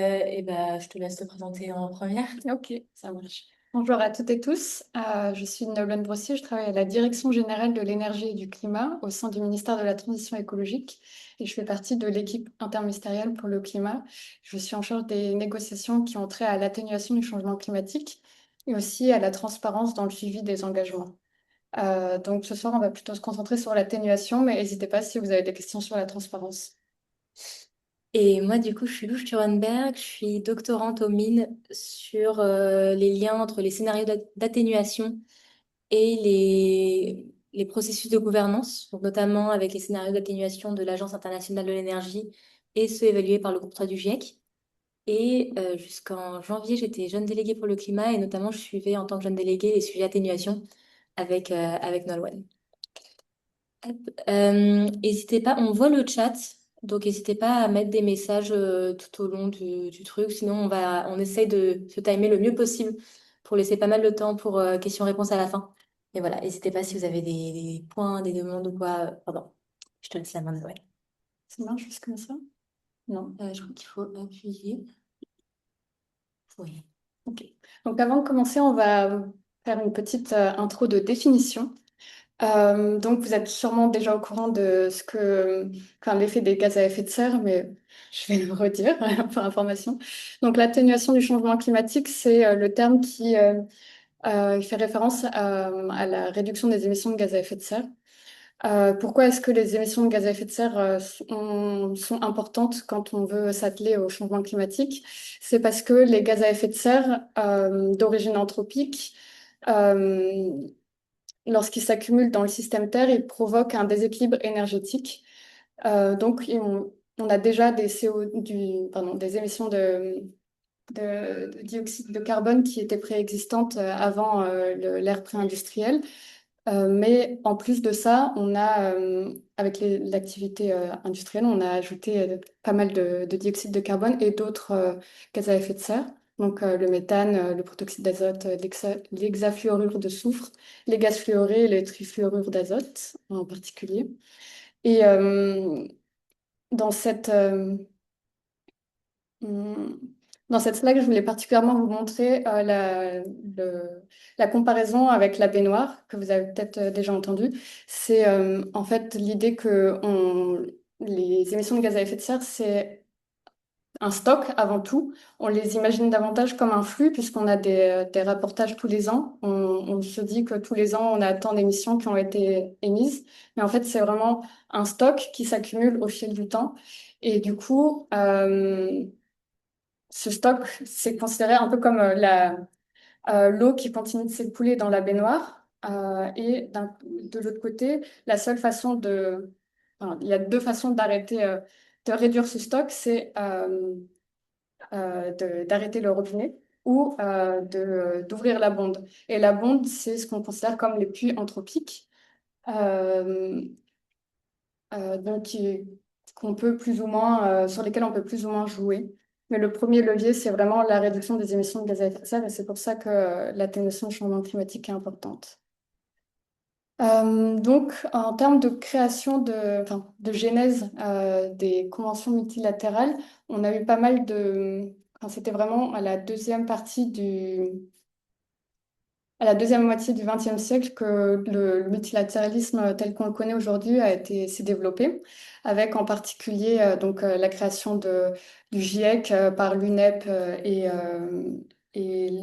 Et ben, je te laisse te présenter en première. Ok, ça marche. Bonjour à toutes et tous. Je suis Nolwenn Brossier, je travaille à la Direction générale de l'énergie et du climat au sein du ministère de la Transition écologique et je fais partie de l'équipe interministérielle pour le climat. Je suis en charge des négociations qui ont trait à l'atténuation du changement climatique et aussi à la transparence dans le suivi des engagements. Donc ce soir, on va plutôt se concentrer sur l'atténuation, mais n'hésitez pas si vous avez des questions sur la transparence. Et moi, du coup, je suis Louche Thurenberg, je suis doctorante au mines sur les liens entre les scénarios d'atténuation et les processus de gouvernance, donc notamment avec les scénarios d'atténuation de l'Agence internationale de l'énergie et ceux évalués par le groupe 3 du GIEC. Et jusqu'en janvier, j'étais jeune déléguée pour le climat et notamment, je suivais en tant que jeune déléguée les sujets d'atténuation avec Nolwenn. Hop. N'hésitez pas, on voit le chat, donc n'hésitez pas à mettre des messages tout au long du truc. Sinon, on essaye de se timer le mieux possible pour laisser pas mal de temps pour questions-réponses à la fin. Et voilà, n'hésitez pas si vous avez des points, des demandes ou quoi. Pardon, je te laisse la main, Noël. Ça marche juste comme ça? Non? Je crois qu'il faut appuyer. Oui. Ok. Donc avant de commencer, on va faire une petite intro de définition. Donc vous êtes sûrement déjà au courant de enfin, l'effet des gaz à effet de serre, mais je vais le redire pour information. Donc l'atténuation du changement climatique, c'est le terme qui il fait référence à la réduction des émissions de gaz à effet de serre. Pourquoi est-ce que les émissions de gaz à effet de serre sont importantes quand on veut s'atteler au changement climatique? C'est parce que les gaz à effet de serre d'origine anthropique, euh, lorsqu'ils s'accumulent dans le système Terre, ils provoquent un déséquilibre énergétique. Donc, on a déjà des émissions de dioxyde de carbone qui étaient préexistantes avant l'ère pré-industrielle. Mais en plus de ça, avec l'activité industrielle, on a ajouté pas mal de dioxyde de carbone et d'autres gaz à effet de serre. Donc le méthane, le protoxyde d'azote, l'hexafluorure de soufre, les gaz fluorés et les trifluorures d'azote en particulier. Et dans cette, Hum, Dans cette slide, je voulais particulièrement vous montrer la comparaison avec la baignoire, que vous avez peut-être déjà entendu. C'est en fait l'idée que les émissions de gaz à effet de serre, c'est un stock avant tout. On les imagine davantage comme un flux, puisqu'on a des rapportages tous les ans. On se dit que tous les ans, on a tant d'émissions qui ont été émises. Mais en fait, c'est vraiment un stock qui s'accumule au fil du temps. Et du coup, ce stock, c'est considéré un peu comme l'eau qui continue de s'écouler dans la baignoire. De l'autre côté, la seule façon enfin, il y a deux façons de réduire ce stock, c'est d'arrêter le robinet ou d'ouvrir la bonde. Et la bonde, c'est ce qu'on considère comme les puits anthropiques. Euh, donc qu'on peut plus ou moins, sur lesquels on peut plus ou moins jouer. Mais le premier levier, c'est vraiment la réduction des émissions de gaz à effet de serre, et c'est pour ça que l'atténuation du changement climatique est importante. Donc, en termes de création de genèse des conventions multilatérales, on a eu pas mal enfin, c'était vraiment à la deuxième à la deuxième moitié du XXe siècle que le multilatéralisme tel qu'on le connaît aujourd'hui s'est développé, avec en particulier la création du GIEC par l'UNEP et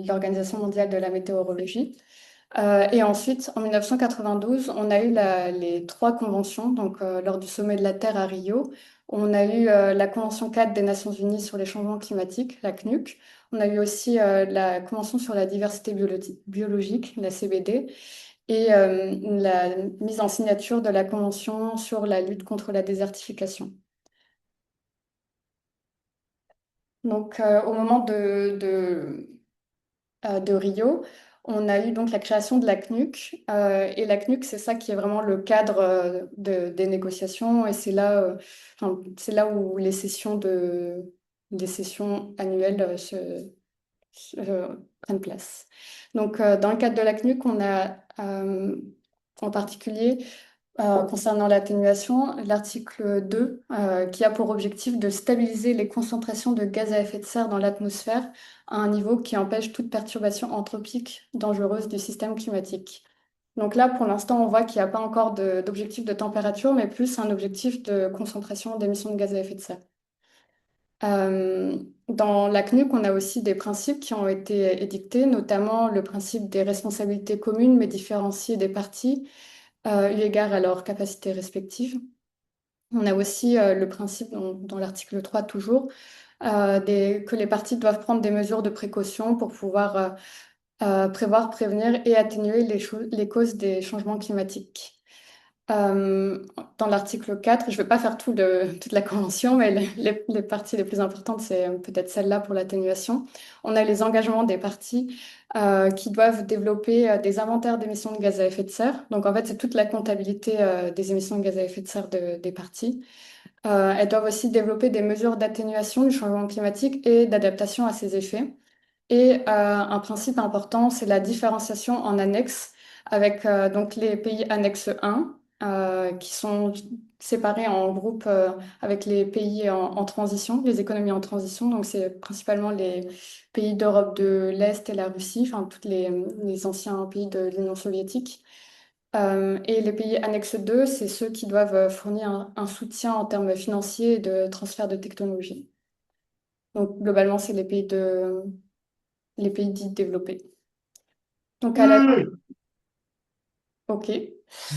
l'Organisation mondiale de la météorologie. Et ensuite, en 1992, on a eu les trois conventions, lors du sommet de la Terre à Rio. On a eu la Convention 4 des Nations Unies sur les changements climatiques, la CNUC. On a eu aussi la Convention sur la diversité biologique, la CBD, et la mise en signature de la Convention sur la lutte contre la désertification. Donc, au moment de Rio, on a eu donc la création de la CNUC. Et la CNUC, c'est ça qui est vraiment le cadre des négociations. Et c'est là où les sessions annuelles prennent place. Donc, dans le cadre de la CNUC, on a en particulier concernant l'atténuation, l'article 2, qui a pour objectif de stabiliser les concentrations de gaz à effet de serre dans l'atmosphère à un niveau qui empêche toute perturbation anthropique dangereuse du système climatique. Donc là, pour l'instant, on voit qu'il n'y a pas encore d'objectif de température, mais plus un objectif de concentration d'émissions de gaz à effet de serre. Dans la CNUC, on a aussi des principes qui ont été édictés, notamment le principe des responsabilités communes mais différenciées des parties, eu égard à leurs capacités respectives. On a aussi le principe, dans l'article 3 toujours, que les parties doivent prendre des mesures de précaution pour pouvoir prévoir, prévenir et atténuer les causes des changements climatiques. Euh, Dans l'article 4, je ne vais pas faire toute la convention, mais les parties les plus importantes, c'est peut-être celle-là pour l'atténuation. On a les engagements des parties qui doivent développer des inventaires d'émissions de gaz à effet de serre. Donc en fait, c'est toute la comptabilité des émissions de gaz à effet de serre des parties. Elles doivent aussi développer des mesures d'atténuation du changement climatique et d'adaptation à ses effets. Et un principe important, c'est la différenciation en annexe avec donc les pays annexes 1 qui sont séparés en groupes avec les pays en transition, les économies en transition. Donc c'est principalement les pays d'Europe de l'Est et la Russie, enfin les anciens pays de l'Union soviétique. Et les pays annexes 2, c'est ceux qui doivent fournir un soutien en termes financiers et de transfert de technologie. Donc globalement, c'est les pays dits développés. Donc à la... Ok.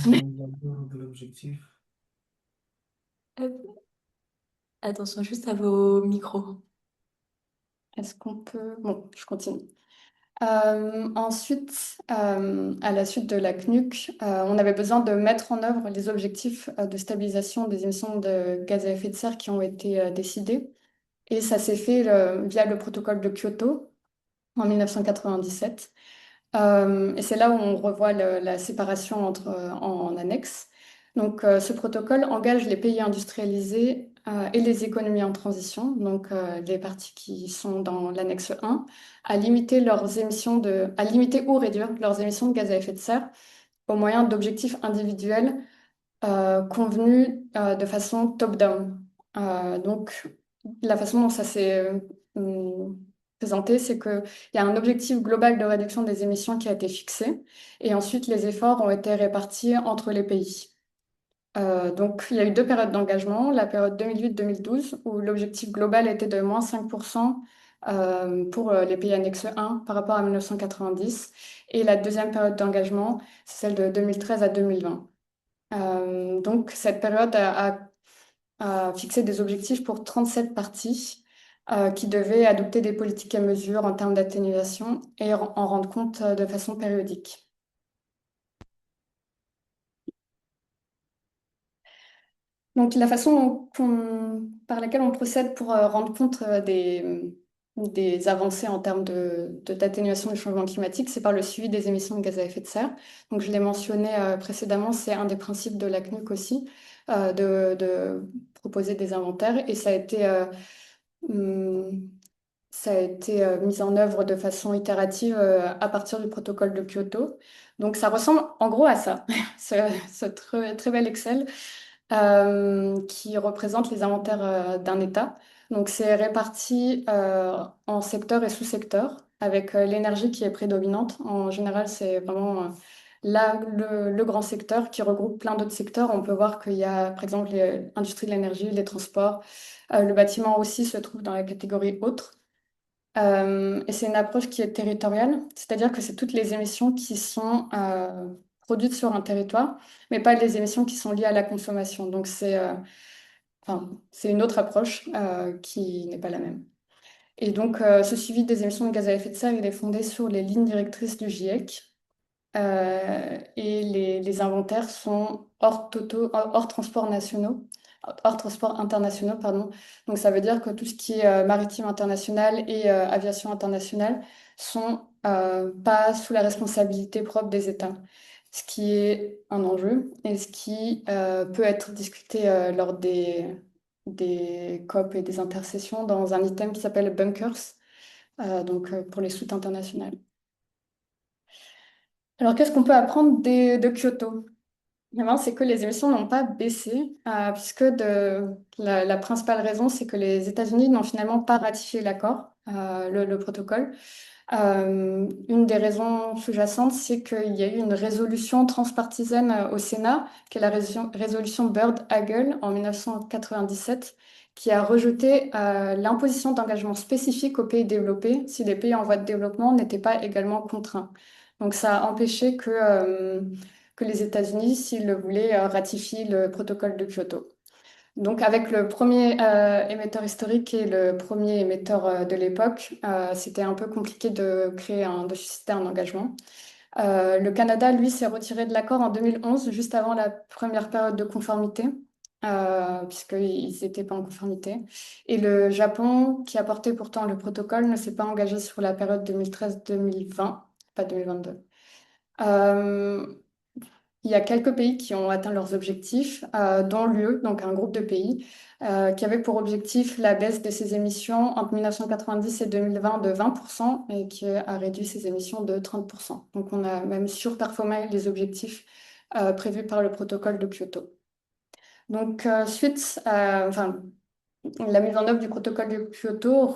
D'abord de l'objectif. Hop. Attention juste à vos micros. Est-ce qu'on peut... Bon, je continue. Ensuite, à la suite de la CNUC, on avait besoin de mettre en œuvre les objectifs de stabilisation des émissions de gaz à effet de serre qui ont été décidés. Et ça s'est fait via le protocole de Kyoto en 1997. Et c'est là où on revoit la séparation en annexe. Donc, ce protocole engage les pays industrialisés et les économies en transition, donc les parties qui sont dans l'annexe 1, à limiter à limiter ou réduire leurs émissions de gaz à effet de serre au moyen d'objectifs individuels convenus de façon top-down. Donc, la façon dont ça s'est présenté, c'est qu'il y a un objectif global de réduction des émissions qui a été fixé, et ensuite les efforts ont été répartis entre les pays. Donc, il y a eu deux périodes d'engagement, la période 2008-2012, où l'objectif global était de moins 5% pour les pays annexes 1 par rapport à 1990, et la deuxième période d'engagement, c'est celle de 2013 à 2020. Donc, cette période a fixé des objectifs pour 37 parties qui devaient adopter des politiques et mesures en termes d'atténuation et en rendre compte de façon périodique. Donc, la façon par laquelle on procède pour rendre compte des avancées en termes d'atténuation du changement climatique, c'est par le suivi des émissions de gaz à effet de serre. Donc, je l'ai mentionné précédemment, c'est un des principes de la CNUC aussi, de proposer des inventaires. Et hum, ça a été mis en œuvre de façon itérative à partir du protocole de Kyoto. Donc, ça ressemble en gros à ça, ce très, très bel Excel qui représente les inventaires d'un État. Donc, c'est réparti en secteurs et sous-secteurs, avec l'énergie qui est prédominante. En général, c'est vraiment là le grand secteur qui regroupe plein d'autres secteurs. On peut voir qu'il y a, par exemple, l'industrie de l'énergie, les transports. Le bâtiment aussi se trouve dans la catégorie autre. Et c'est une approche qui est territoriale, c'est-à-dire que c'est toutes les émissions qui sont produites sur un territoire, mais pas les émissions qui sont liées à la consommation. Donc c'est une autre approche qui n'est pas la même. Et donc ce suivi des émissions de gaz à effet de serre, il est fondé sur les lignes directrices du GIEC. Et les inventaires sont hors transports nationaux, hors transports internationaux, pardon. Donc ça veut dire que tout ce qui est maritime international et aviation internationale sont pas sous la responsabilité propre des États, ce qui est un enjeu et ce qui peut être discuté lors des COP et des intercessions dans un item qui s'appelle bunkers, pour les soutes internationales. Alors, qu'est-ce qu'on peut apprendre de Kyoto? Vraiment, c'est que les émissions n'ont pas baissé, puisque la principale raison, c'est que les États-Unis n'ont finalement pas ratifié l'accord, le protocole. Une des raisons sous-jacentes, c'est qu'il y a eu une résolution transpartisane au Sénat, qui est la résolution Byrd-Hagel en 1997, qui a rejeté l'imposition d'engagements spécifiques aux pays développés si les pays en voie de développement n'étaient pas également contraints. Donc ça a empêché que les États-Unis, s'ils le voulaient, ratifient le protocole de Kyoto. Donc, avec le premier émetteur historique et le premier émetteur de l'époque, c'était un peu compliqué de susciter un engagement. Le Canada, lui, s'est retiré de l'accord en 2011, juste avant la première période de conformité, puisqu'ils n'étaient pas en conformité. Et le Japon, qui a porté pourtant le protocole, ne s'est pas engagé sur la période 2013-2020, pas 2022. Euh, il y a quelques pays qui ont atteint leurs objectifs, dont l'UE, donc un groupe de pays, qui avait pour objectif la baisse de ses émissions entre 1990 et 2020 de 20% et qui a réduit ses émissions de 30%. Donc on a même surperformé les objectifs prévus par le protocole de Kyoto. Donc enfin, la mise en œuvre du protocole de Kyoto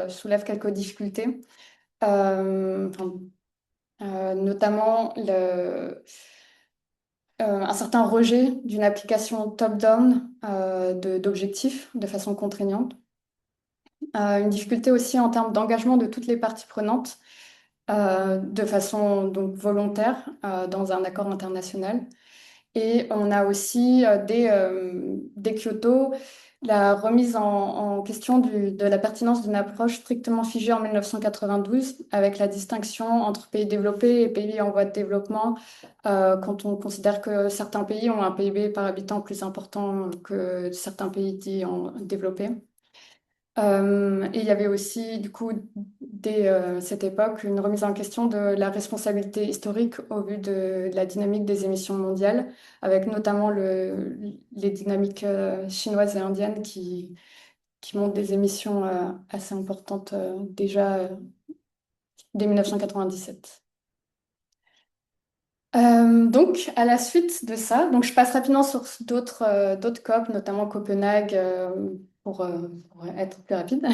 soulève quelques difficultés, enfin, notamment un certain rejet d'une application top-down d'objectifs de façon contraignante. Une difficulté aussi en termes d'engagement de toutes les parties prenantes de façon donc volontaire dans un accord international. Et on a aussi, dès Kyoto, la remise en question de la pertinence d'une approche strictement figée en 1992, avec la distinction entre pays développés et pays en voie de développement, quand on considère que certains pays ont un PIB par habitant plus important que certains pays dits en développés. Et il y avait aussi, du coup, dès cette époque, une remise en question de la responsabilité historique au vu de la dynamique des émissions mondiales, avec notamment les dynamiques chinoises et indiennes qui montrent des émissions assez importantes déjà dès 1997. Donc, à la suite de ça, donc je passe rapidement sur d'autres COP, notamment Copenhague, pour être plus rapide.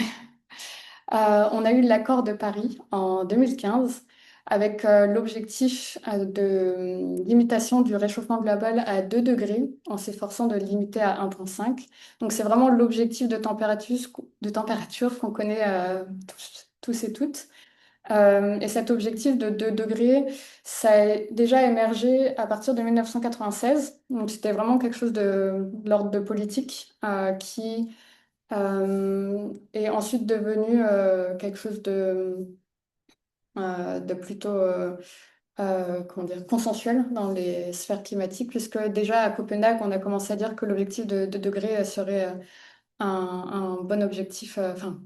On a eu l'accord de Paris en 2015 avec l'objectif de limitation du réchauffement global à 2 degrés en s'efforçant de le limiter à 1,5. Donc c'est vraiment l'objectif de température qu'on connaît tous et toutes. Et cet objectif de 2 degrés, ça a déjà émergé à partir de 1996. Donc c'était vraiment quelque chose de l'ordre de politique qui est ensuite devenu quelque chose de plutôt comment dire, consensuel dans les sphères climatiques, puisque déjà à Copenhague, on a commencé à dire que l'objectif de 2 degrés serait un bon objectif enfin,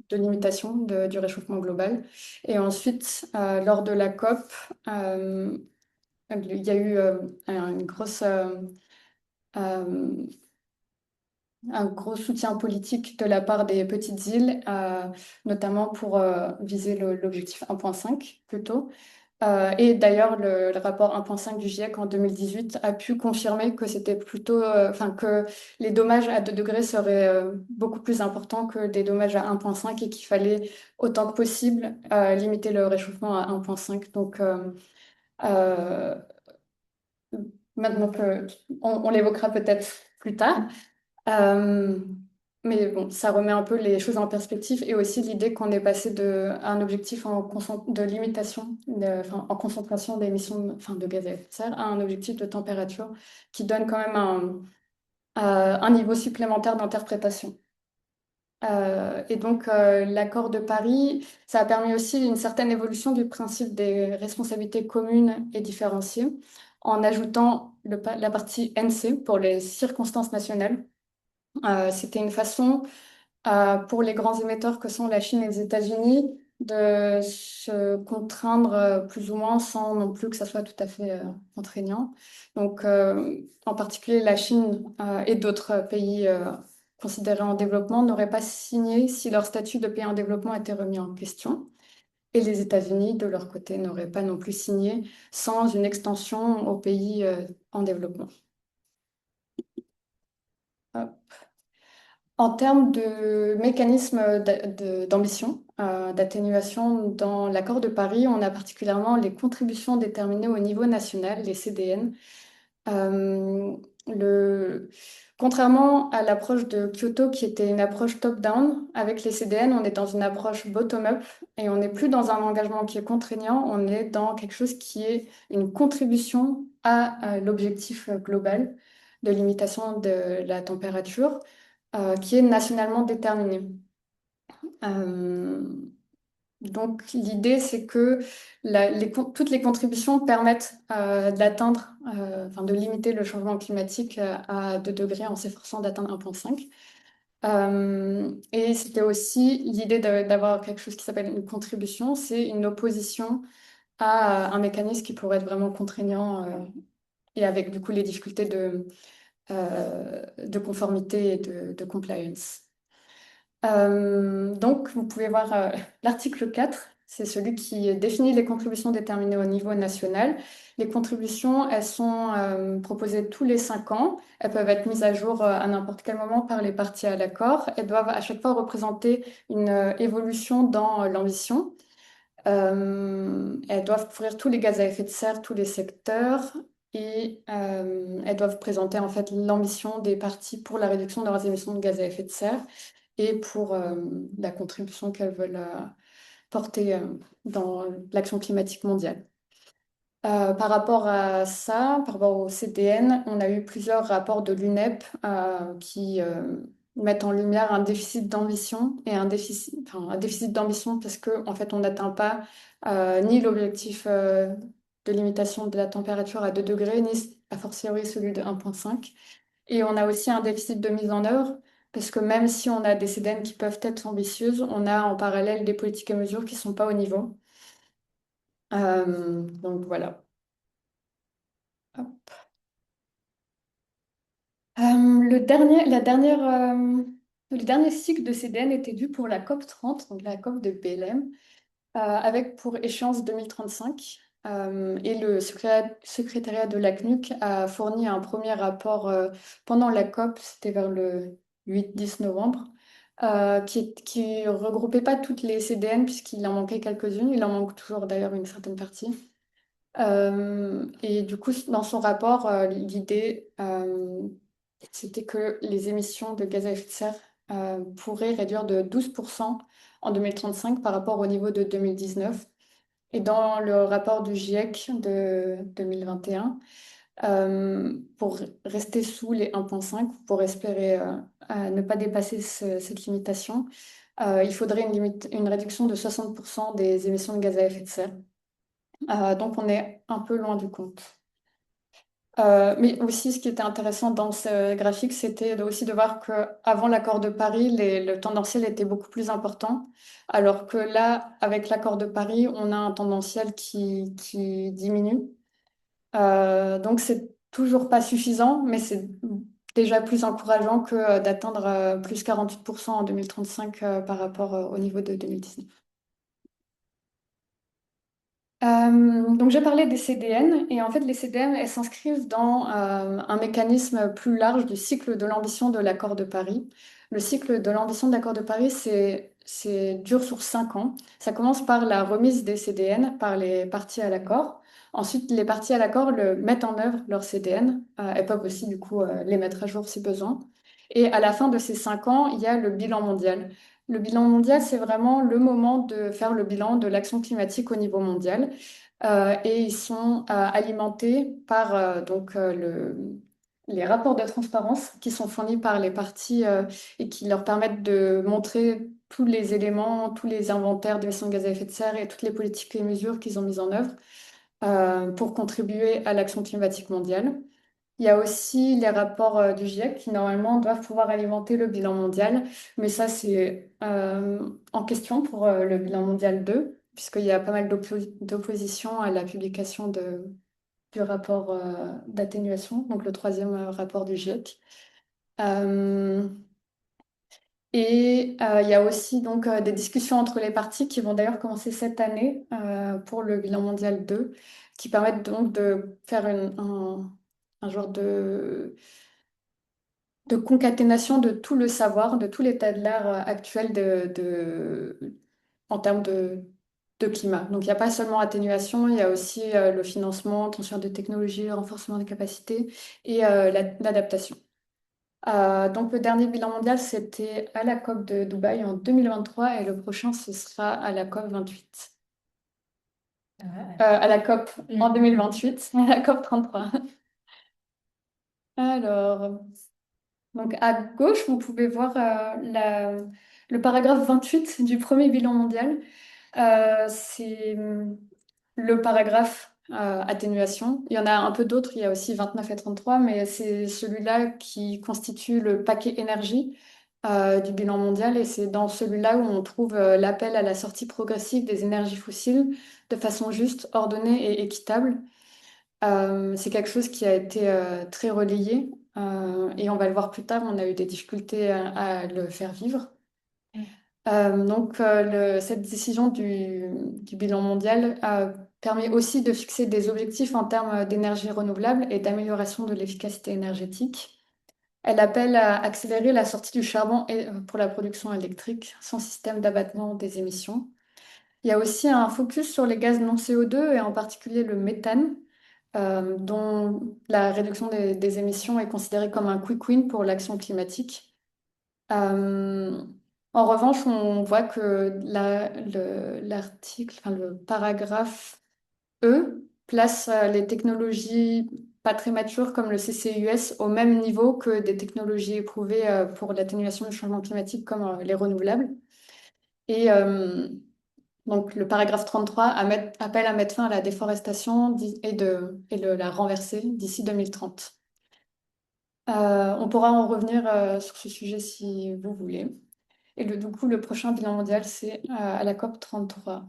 de limitation du réchauffement global. Et ensuite, lors de la COP, il y a eu euh, un gros soutien politique de la part des petites îles, notamment pour viser l'objectif 1,5 plutôt. Et d'ailleurs, le rapport 1,5 du GIEC en 2018 a pu confirmer que c'était plutôt, enfin, que les dommages à 2 degrés seraient beaucoup plus importants que des dommages à 1,5 et qu'il fallait autant que possible limiter le réchauffement à 1,5. Donc, euh, maintenant on l'évoquera peut-être plus tard. Euh, mais bon, ça remet un peu les choses en perspective et aussi l'idée qu'on est passé à un objectif de limitation, enfin, en concentration d'émissions enfin, de gaz à effet de serre à un objectif de température qui donne quand même un niveau supplémentaire d'interprétation. Et donc, l'accord de Paris, ça a permis aussi une certaine évolution du principe des responsabilités communes et différenciées en ajoutant la partie NC pour les circonstances nationales. C'était une façon pour les grands émetteurs que sont la Chine et les États-Unis de se contraindre plus ou moins sans non plus que ça soit tout à fait contraignant. Donc, en particulier, la Chine et d'autres pays considérés en développement n'auraient pas signé si leur statut de pays en développement était remis en question. Et les États-Unis, de leur côté, n'auraient pas non plus signé sans une extension aux pays en développement. Hop. En termes de mécanismes d'ambition, d'atténuation, dans l'accord de Paris, on a particulièrement les contributions déterminées au niveau national, les CDN. Euh, le... Contrairement à l'approche de Kyoto, qui était une approche top-down, avec les CDN, on est dans une approche bottom-up et on n'est plus dans un engagement qui est contraignant, on est dans quelque chose qui est une contribution à l'objectif global de limitation de la température, qui est nationalement déterminé. Euh, donc, l'idée, c'est que toutes les contributions permettent d'atteindre, enfin, de limiter le changement climatique à 2 degrés en s'efforçant d'atteindre 1,5. Et c'était aussi l'idée d'avoir quelque chose qui s'appelle une contribution, c'est une opposition à un mécanisme qui pourrait être vraiment contraignant et avec du coup les difficultés de conformité et de compliance. Donc, vous pouvez voir l'article 4, c'est celui qui définit les contributions déterminées au niveau national. Les contributions, elles sont proposées tous les 5 ans. Elles peuvent être mises à jour à n'importe quel moment par les parties à l'accord. Elles doivent à chaque fois représenter une évolution dans l'ambition. Elles doivent couvrir tous les gaz à effet de serre, tous les secteurs. Et elles doivent présenter en fait l'ambition des parties pour la réduction de leurs émissions de gaz à effet de serre et pour la contribution qu'elles veulent porter dans l'action climatique mondiale. Par rapport à ça, par rapport au CDN, on a eu plusieurs rapports de l'UNEP qui mettent en lumière un déficit d'ambition et un déficit d'ambition parce que en fait, on n'atteint pas ni l'objectif de limitation de la température à 2 degrés, ni a fortiori celui de 1,5. Et on a aussi un déficit de mise en œuvre, parce que même si on a des CDN qui peuvent être ambitieuses, on a en parallèle des politiques et mesures qui ne sont pas au niveau. Donc voilà. Hop. Le dernier cycle de CDN était dû pour la COP 30, donc la COP de BLM, avec pour échéance 2035. Et le secrétariat de la CNUC a fourni un premier rapport pendant la COP, c'était vers le 8-10 novembre, qui regroupait pas toutes les CDN puisqu'il en manquait quelques-unes. Il en manque toujours d'ailleurs une certaine partie. Et du coup, dans son rapport, l'idée, c'était que les émissions de gaz à effet de serre pourraient réduire de 12% en 2035 par rapport au niveau de 2019. Et dans le rapport du GIEC de 2021, pour rester sous les 1,5, pour espérer ne pas dépasser cette limitation, il faudrait une réduction de 60% des émissions de gaz à effet de serre. Donc on est un peu loin du compte. Mais aussi, ce qui était intéressant dans ce graphique, c'était aussi de voir qu'avant l'accord de Paris, le tendanciel était beaucoup plus important, alors que là, avec l'accord de Paris, on a un tendanciel qui diminue. Donc, c'est toujours pas suffisant, mais c'est déjà plus encourageant que d'atteindre plus 48% en 2035 par rapport au niveau de 2019. Donc j'ai parlé des CDN et en fait les CDN elles s'inscrivent dans un mécanisme plus large du cycle de l'ambition de l'accord de Paris. Le cycle de l'ambition de l'accord de Paris c'est dure sur 5 ans. Ça commence par la remise des CDN par les parties à l'accord. Ensuite les parties à l'accord mettent en œuvre leurs CDN. Elles peuvent aussi du coup les mettre à jour si besoin. Et à la fin de ces 5 ans il y a le bilan mondial. Le bilan mondial, c'est vraiment le moment de faire le bilan de l'action climatique au niveau mondial. Et ils sont alimentés par les rapports de transparence qui sont fournis par les parties et qui leur permettent de montrer tous les éléments, tous les inventaires d'émissions de gaz à effet de serre et toutes les politiques et mesures qu'ils ont mises en œuvre pour contribuer à l'action climatique mondiale. Il y a aussi les rapports du GIEC qui normalement doivent pouvoir alimenter le bilan mondial, mais ça c'est en question pour le bilan mondial 2, puisqu'il y a pas mal d'opposition à la publication du rapport d'atténuation, donc le troisième rapport du GIEC. Euh, Et il y a aussi donc des discussions entre les parties qui vont d'ailleurs commencer cette année pour le bilan mondial 2, qui permettent donc de faire un genre de concaténation de tout le savoir, de tout l'état de l'art actuel en termes de climat. Donc il n'y a pas seulement atténuation, il y a aussi le financement, transfert de technologies, renforcement des capacités et l'adaptation. Donc le dernier bilan mondial, c'était à la COP de Dubaï en 2023 et le prochain, ce sera à la COP 28. À la COP en 2028, à la COP 33. Alors, donc à gauche, vous pouvez voir le paragraphe 28 du premier bilan mondial. C'est le paragraphe atténuation. Il y en a un peu d'autres, il y a aussi 29 et 33, mais c'est celui-là qui constitue le paquet énergie du bilan mondial et c'est dans celui-là où on trouve l'appel à la sortie progressive des énergies fossiles de façon juste, ordonnée et équitable. C'est quelque chose qui a été très relayé et on va le voir plus tard, on a eu des difficultés à le faire vivre. Cette décision du bilan mondial permet aussi de fixer des objectifs en termes d'énergie renouvelable et d'amélioration de l'efficacité énergétique. Elle appelle à accélérer la sortie du charbon pour la production électrique sans système d'abattement des émissions. Il y a aussi un focus sur les gaz non CO2 et en particulier le méthane, dont la réduction des émissions est considérée comme un quick win pour l'action climatique. Euh, En revanche, on voit que l'article, enfin, le paragraphe E place les technologies pas très matures comme le CCUS au même niveau que des technologies éprouvées pour l'atténuation du changement climatique comme les renouvelables. Et donc le paragraphe 33 appelle à mettre fin à la déforestation et de la renverser d'ici 2030. On pourra en revenir sur ce sujet si vous voulez. Et du coup, le prochain bilan mondial, c'est à la COP 33,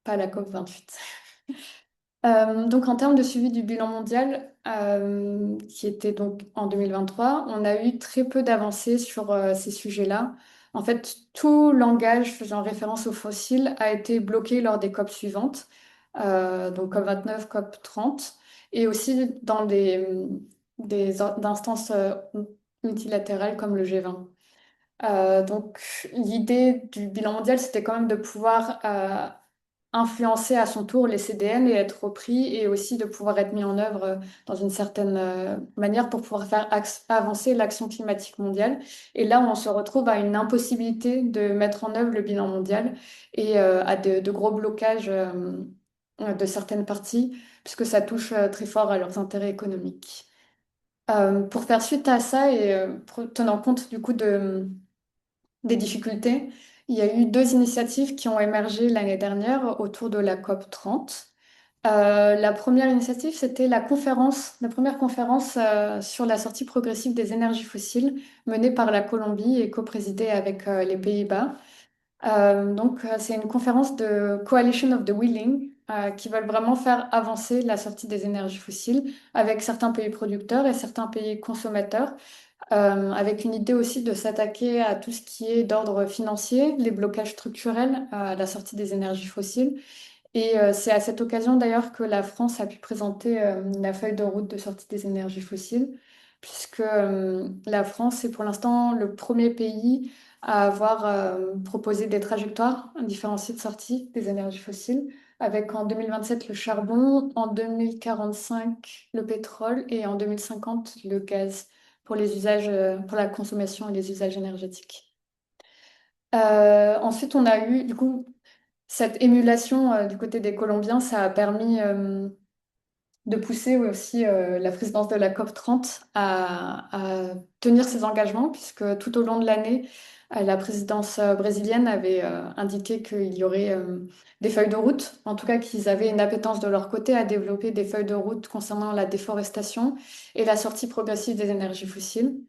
pas à la COP 28. Donc, en termes de suivi du bilan mondial, qui était donc en 2023, on a eu très peu d'avancées sur ces sujets-là. En fait, tout langage faisant référence aux fossiles a été bloqué lors des COP suivantes, donc COP 29, COP 30, et aussi dans des instances multilatérales comme le G20. Donc, l'idée du bilan mondial, c'était quand même de pouvoir influencer à son tour les CDN et être repris, et aussi de pouvoir être mis en œuvre dans une certaine manière pour pouvoir faire avancer l'action climatique mondiale. Et là, on se retrouve à une impossibilité de mettre en œuvre le bilan mondial et à de gros blocages de certaines parties, puisque ça touche très fort à leurs intérêts économiques. Pour faire suite à ça et tenant compte du coup des difficultés, il y a eu deux initiatives qui ont émergé l'année dernière autour de la COP 30. La première initiative, c'était la première conférence sur la sortie progressive des énergies fossiles menée par la Colombie et coprésidée avec les Pays-Bas. C'est une conférence de Coalition of the Willing qui veulent vraiment faire avancer la sortie des énergies fossiles avec certains pays producteurs et certains pays consommateurs avec une idée aussi de s'attaquer à tout ce qui est d'ordre financier, les blocages structurels à la sortie des énergies fossiles. Et c'est à cette occasion d'ailleurs que la France a pu présenter la feuille de route de sortie des énergies fossiles, puisque la France est pour l'instant le premier pays à avoir proposé des trajectoires différenciées de sortie des énergies fossiles, avec en 2027 le charbon, en 2045 le pétrole et en 2050 le gaz pour les usages, pour la consommation et les usages énergétiques. Ensuite, on a eu du coup cette émulation du côté des Colombiens, ça a permis de pousser aussi la présidence de la COP 30 à tenir ses engagements, puisque tout au long de l'année, la présidence brésilienne avait indiqué qu'il y aurait des feuilles de route, en tout cas qu'ils avaient une appétence de leur côté à développer des feuilles de route concernant la déforestation et la sortie progressive des énergies fossiles.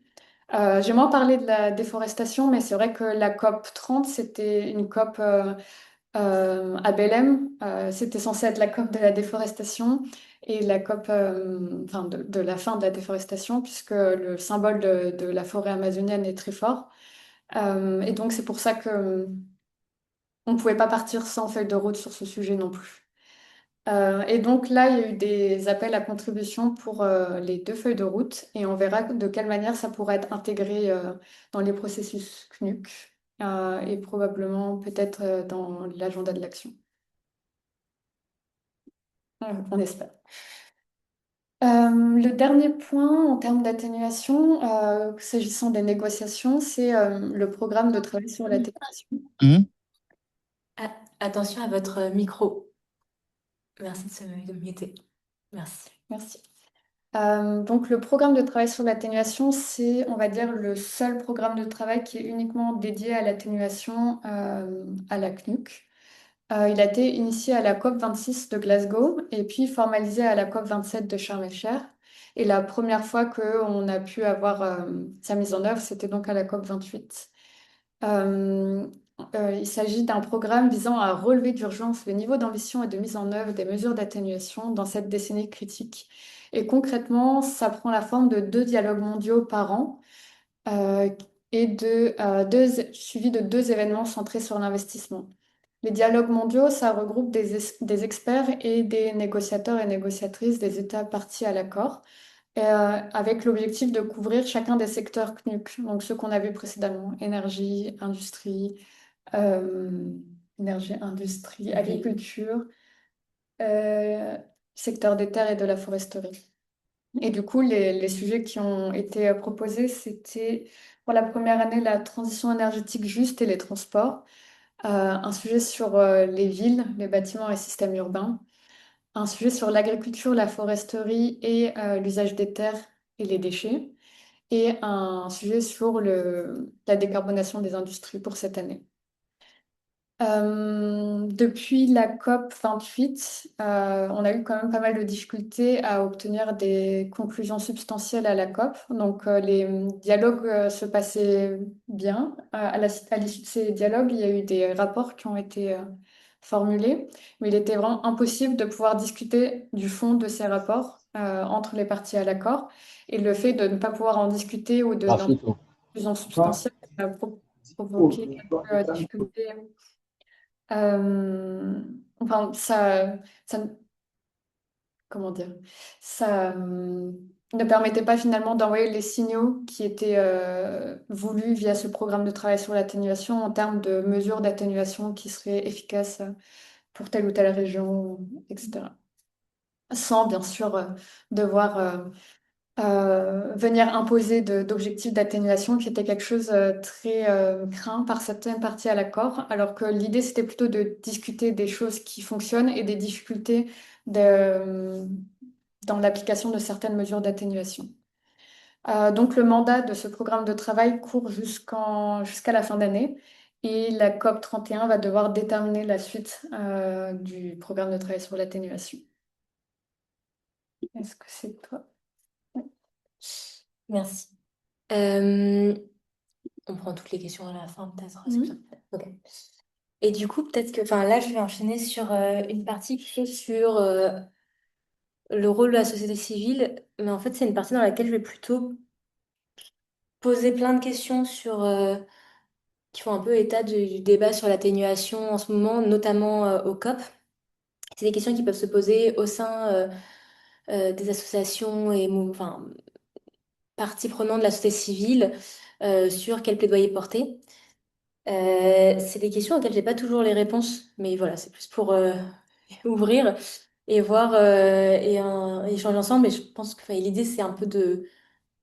J'ai moins parlé de la déforestation, mais c'est vrai que la COP 30, c'était une COP à Belém. C'était censé être la COP de la déforestation et la COP enfin, de la fin de la déforestation, puisque le symbole de la forêt amazonienne est très fort. Et donc c'est pour ça que on ne pouvait pas partir sans feuille de route sur ce sujet non plus. Et donc là, il y a eu des appels à contribution pour les deux feuilles de route et on verra de quelle manière ça pourrait être intégré dans les processus CNUC et probablement peut-être dans l'agenda de l'action. On espère. Le dernier point en termes d'atténuation, s'agissant des négociations, c'est le programme de travail sur l'atténuation. Ah, attention à votre micro. Merci de me muter. Merci. Merci. Donc le programme de travail sur l'atténuation, c'est, on va dire, le seul programme de travail qui est uniquement dédié à l'atténuation à la CNUC. Il a été initié à la COP26 de Glasgow et puis formalisé à la COP27 de Sharm el-Sheikh. Et la première fois qu'on a pu avoir sa mise en œuvre, c'était donc à la COP28. Euh, il s'agit d'un programme visant à relever d'urgence le niveau d'ambition et de mise en œuvre des mesures d'atténuation dans cette décennie critique. Et concrètement, ça prend la forme de 2 dialogues mondiaux par an euh, et suivis de 2 événements centrés sur l'investissement. Les dialogues mondiaux, ça regroupe des experts et des négociateurs et négociatrices des États partis à l'accord, avec l'objectif de couvrir chacun des secteurs CNUC, donc ceux qu'on a vus précédemment, euh, agriculture, euh, secteur des terres et de la foresterie. Et du coup, les sujets qui ont été proposés, c'était pour la première année la transition énergétique juste et les transports, un sujet sur les villes, les bâtiments et systèmes urbains, un sujet sur l'agriculture, la foresterie et l'usage des terres et les déchets, et un sujet sur la décarbonation des industries pour cette année. Depuis la COP 28, on a eu quand même pas mal de difficultés à obtenir des conclusions substantielles à la COP. Donc, les dialogues se passaient bien. À l'issue de ces dialogues, il y a eu des rapports qui ont été formulés, mais il était vraiment impossible de pouvoir discuter du fond de ces rapports entre les parties à l'accord. Et le fait de ne pas pouvoir en discuter ou d'un conclusion substantielle a provoqué quelques difficultés enfin, ça, comment dire, ça ne permettait pas finalement d'envoyer les signaux qui étaient voulus via ce programme de travail sur l'atténuation en termes de mesures d'atténuation qui seraient efficaces pour telle ou telle région, etc. Sans bien sûr devoir venir imposer d'objectifs d'atténuation qui était quelque chose très craint par certaines parties à l'accord, alors que l'idée c'était plutôt de discuter des choses qui fonctionnent et des difficultés de- dans l'application de certaines mesures d'atténuation. Donc le mandat de ce programme de travail court jusqu'à la fin d'année et la COP 31 va devoir déterminer la suite du programme de travail sur l'atténuation. Est-ce que c'est toi? Merci. Euh, on prend toutes les questions à la fin, peut-être. C'est Mhm. bien. Ok. Et du coup, peut-être que, enfin, là, je vais enchaîner sur une partie qui est sur le rôle de la société civile, mais en fait, c'est une partie dans laquelle je vais plutôt poser plein de questions sur qui font un peu état du débat sur l'atténuation en ce moment, notamment au COP. C'est des questions qui peuvent se poser au sein des associations et enfin, parties prenantes de la société civile sur quel plaidoyer porter. C'est des questions auxquelles j'ai pas toujours les réponses, mais voilà, c'est plus pour ouvrir et voir et échanger ensemble. Et je pense que enfin, l'idée, c'est un peu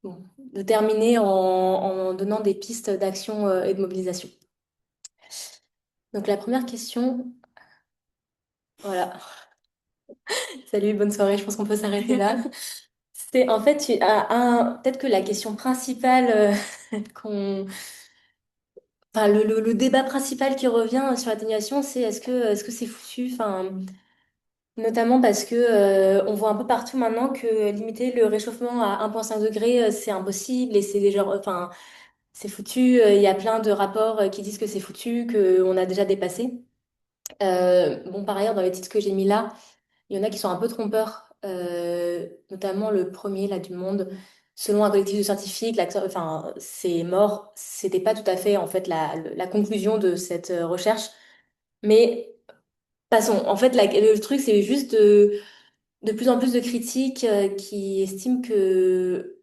bon, de terminer en donnant des pistes d'action et de mobilisation. Donc la première question, voilà. Salut, bonne soirée, je pense qu'on peut s'arrêter là. C'est en fait peut-être que la question principale qu'on enfin, le débat principal qui revient sur l'atténuation, c'est est-ce que c'est foutu? Enfin, notamment parce que on voit un peu partout maintenant que limiter le réchauffement à 1,5 degré, c'est impossible et c'est déjà, enfin, c'est foutu. Il y a plein de rapports qui disent que c'est foutu, qu'on a déjà dépassé. Bon, par ailleurs, dans les titres que j'ai mis là, il y en a qui sont un peu trompeurs, notamment le premier là du Monde. Selon un collectif de scientifiques, enfin, c'est mort. C'était pas tout à fait en fait la conclusion de cette recherche. Mais passons. En fait, le truc, c'est juste de plus en plus de critiques qui estiment que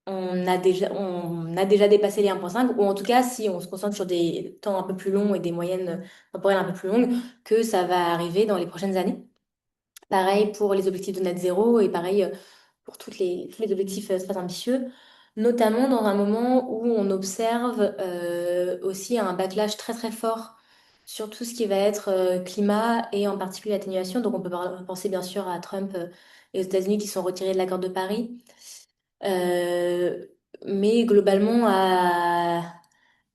on a déjà dépassé les 1,5, ou en tout cas, si on se concentre sur des temps un peu plus longs et des moyennes temporelles un peu plus longues, que ça va arriver dans les prochaines années. Pareil pour les objectifs de net zéro et pareil pour tous les objectifs très ambitieux, notamment dans un moment où on observe aussi un backlash très très fort sur tout ce qui va être climat et en particulier l'atténuation. Donc on peut penser bien sûr à Trump et aux États-Unis qui sont retirés de l'accord de Paris, euh, mais globalement à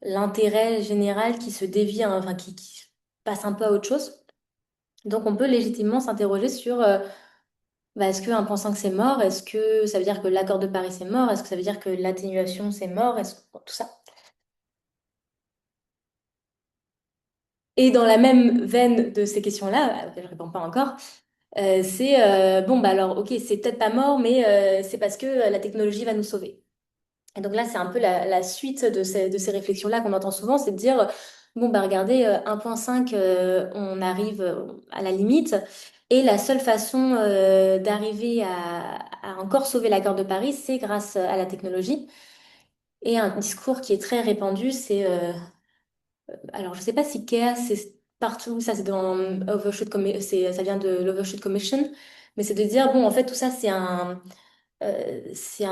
l'intérêt général qui se dévie, hein, enfin qui passe un peu à autre chose. Donc on peut légitimement s'interroger sur bah, est-ce que 1,5 c'est mort? Est-ce que ça veut dire que l'accord de Paris c'est mort? Est-ce que ça veut dire que l'atténuation c'est mort? Est-ce que bon, tout ça. Et dans la même veine de ces questions-là, auxquelles je réponds pas encore, c'est bon bah alors ok c'est peut-être pas mort mais c'est parce que la technologie va nous sauver. Et donc là, c'est un peu la suite de ces réflexions-là qu'on entend souvent, c'est de dire, bon, bah regardez, 1,5, on arrive à la limite, et la seule façon d'arriver à encore sauver l'accord de Paris, c'est grâce à la technologie. Et un discours qui est très répandu, c'est, alors je sais pas si Chaos, c'est partout, ça c'est dans ça vient de l'Overshoot Commission, mais c'est de dire, bon, en fait, tout ça, c'est un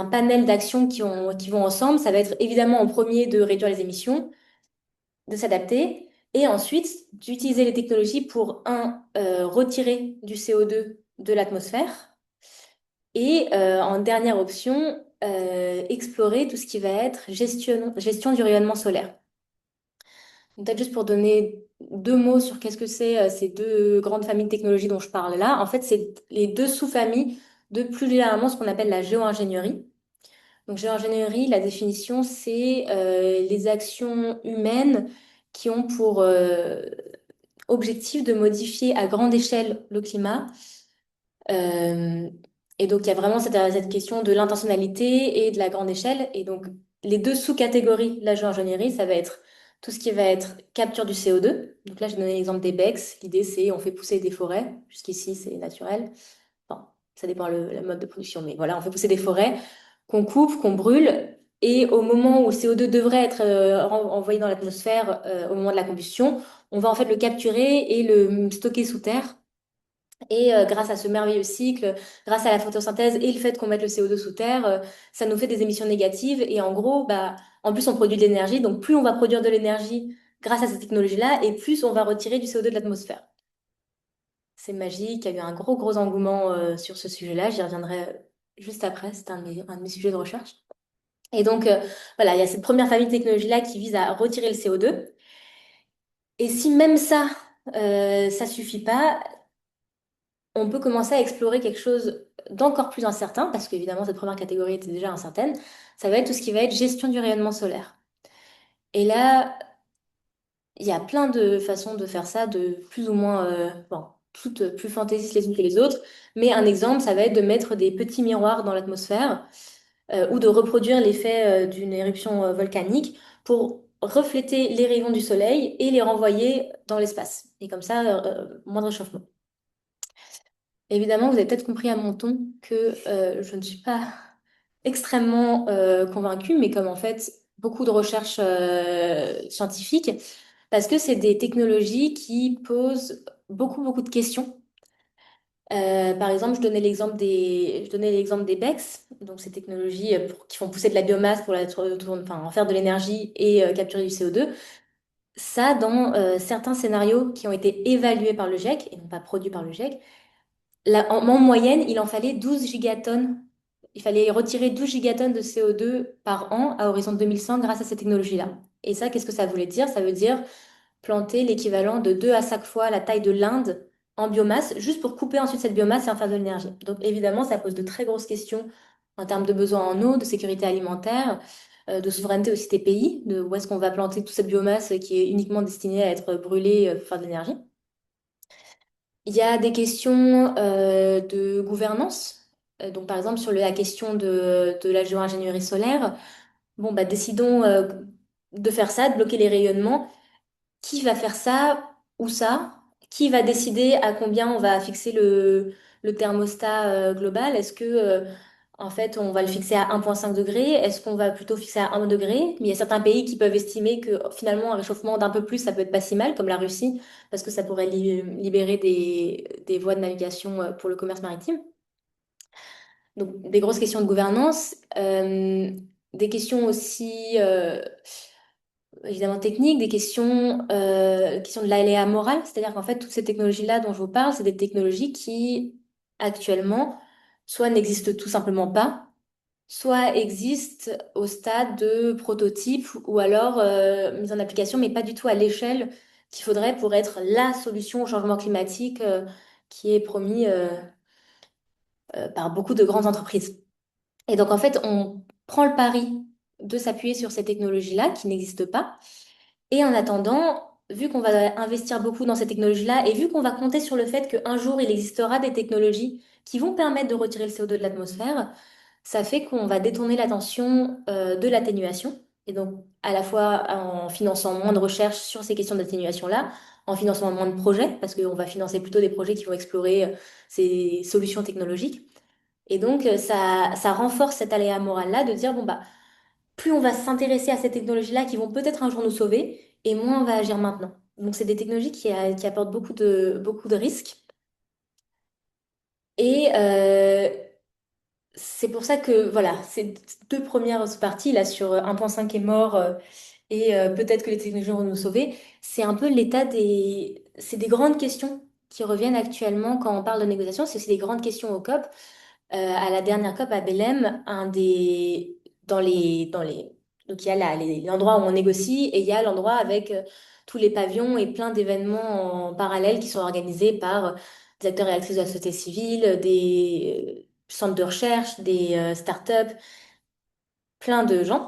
panel d'actions qui vont ensemble. Ça va être évidemment en premier de réduire les émissions, de s'adapter, et ensuite d'utiliser les technologies pour, retirer du CO2 de l'atmosphère, et en dernière option, explorer tout ce qui va être gestion du rayonnement solaire. Donc, peut-être juste pour donner deux mots sur qu'est-ce que c'est ces deux grandes familles de technologies dont je parle là. En fait, c'est les deux sous-familles de plus généralement ce qu'on appelle la géo-ingénierie. Donc, géo-ingénierie, la définition, c'est les actions humaines qui ont pour objectif de modifier à grande échelle le climat. Euh, et donc, il y a vraiment cette question de l'intentionnalité et de la grande échelle. Et donc, les deux sous-catégories de la géo-ingénierie, ça va être tout ce qui va être capture du CO2. Donc là, j'ai donné l'exemple des BECS. L'idée, c'est on fait pousser des forêts. Jusqu'ici, c'est naturel. Enfin, ça dépend le mode de production, mais voilà, on fait pousser des forêts qu'on coupe, qu'on brûle, et au moment où le CO2 devrait être envoyé dans l'atmosphère au moment de la combustion, on va en fait le capturer et le stocker sous terre. Et grâce à ce merveilleux cycle, grâce à la photosynthèse et le fait qu'on mette le CO2 sous terre, ça nous fait des émissions négatives. Et en gros, bah, en plus, on produit de l'énergie. Donc, plus on va produire de l'énergie grâce à cette technologie-là, et plus on va retirer du CO2 de l'atmosphère. C'est magique, il y a eu un gros engouement sur ce sujet-là. J'y reviendrai juste après, c'est un de mes sujets de recherche. Et donc, voilà, il y a cette première famille de technologies-là qui vise à retirer le CO2. Et si même ça, ça suffit pas, on peut commencer à explorer quelque chose d'encore plus incertain, parce qu'évidemment, cette première catégorie était déjà incertaine. Ça va être tout ce qui va être gestion du rayonnement solaire. Et là, il y a plein de façons de faire ça, de plus ou moins, bon, toutes plus fantaisistes les unes que les autres. Mais un exemple, ça va être de mettre des petits miroirs dans l'atmosphère ou de reproduire l'effet d'une éruption volcanique pour refléter les rayons du soleil et les renvoyer dans l'espace. Et comme ça, moins de réchauffement. Évidemment, vous avez peut-être compris à mon ton que je ne suis pas extrêmement convaincue, mais comme en fait beaucoup de recherches scientifiques, parce que c'est des technologies qui posent beaucoup de questions. Par exemple, je donnais l'exemple des BECS, donc ces technologies qui font pousser de la biomasse pour enfin, en faire de l'énergie et capturer du CO2. Ça, dans certains scénarios qui ont été évalués par le GIEC et non pas produits par le GIEC, en moyenne, il en fallait 12 gigatonnes. Il fallait retirer 12 gigatonnes de CO2 par an à horizon 2100 grâce à ces technologies-là. Et ça, qu'est-ce que ça voulait dire? Ça veut dire planter l'équivalent de 2 à 5 fois la taille de l'Inde en biomasse, juste pour couper ensuite cette biomasse et en faire de l'énergie. Donc évidemment, ça pose de très grosses questions en termes de besoins en eau, de sécurité alimentaire, de souveraineté aussi des pays, de où est-ce qu'on va planter toute cette biomasse qui est uniquement destinée à être brûlée pour faire de l'énergie. Il y a des questions de gouvernance. Donc, par exemple, sur la question de la géo-ingénierie solaire, bon, bah, décidons de faire ça, de bloquer les rayonnements. Qui va faire ça? Où ça? Qui va décider à combien on va fixer le thermostat global? Est-ce que, en fait, on va le fixer à 1,5 degré? Est-ce qu'on va plutôt fixer à 1 degré? Mais il y a certains pays qui peuvent estimer que finalement, un réchauffement d'un peu plus, ça peut être pas si mal, comme la Russie, parce que ça pourrait libérer des voies de navigation pour le commerce maritime. Donc, des grosses questions de gouvernance, des questions aussi évidemment techniques, des questions de l'aléa moral, c'est-à-dire qu'en fait, toutes ces technologies-là dont je vous parle, c'est des technologies qui, actuellement, soit n'existent tout simplement pas, soit existent au stade de prototype ou alors mise en application, mais pas du tout à l'échelle qu'il faudrait pour être la solution au changement climatique qui est promis par beaucoup de grandes entreprises. Et donc, en fait, on prend le pari de s'appuyer sur ces technologies-là qui n'existent pas. Et en attendant, vu qu'on va investir beaucoup dans ces technologies-là et vu qu'on va compter sur le fait qu'un jour, il existera des technologies qui vont permettre de retirer le CO2 de l'atmosphère, ça fait qu'on va détourner l'attention de l'atténuation. Et donc, à la fois en finançant moins de recherches sur ces questions d'atténuation-là, en finançant moins de projets, parce qu'on va financer plutôt des projets qui vont explorer ces solutions technologiques. Et donc, ça renforce cet aléa moral-là de dire, bon, bah, plus on va s'intéresser à ces technologies-là qui vont peut-être un jour nous sauver, et moins on va agir maintenant. Donc, c'est des technologies qui apportent beaucoup de risques. Et c'est pour ça que, voilà, ces deux premières parties, là, sur 1,5 est mort et peut-être que les technologies vont nous sauver, c'est un peu l'état des... C'est des grandes questions qui reviennent actuellement quand on parle de négociation, c'est aussi des grandes questions au COP. À la dernière COP à Belém, dans les, donc il y a l'endroit où on négocie et il y a l'endroit avec tous les pavillons et plein d'événements en parallèle qui sont organisés par des acteurs et actrices de la société civile, des centres de recherche, des startups, plein de gens.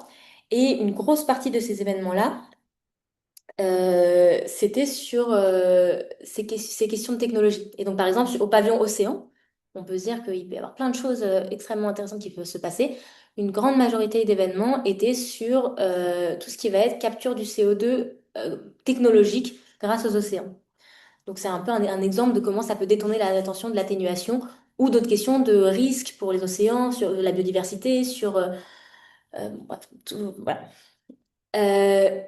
Et une grosse partie de ces événements-là, c'était sur ces questions de technologie. Et donc, par exemple, au pavillon Océan, on peut se dire qu'il peut y avoir plein de choses extrêmement intéressantes qui peuvent se passer. Une grande majorité d'événements étaient sur tout ce qui va être capture du CO2 technologique grâce aux océans. Donc, c'est un peu un exemple de comment ça peut détourner l'attention de l'atténuation ou d'autres questions de risques pour les océans, sur la biodiversité, sur... bref, voilà. Euh,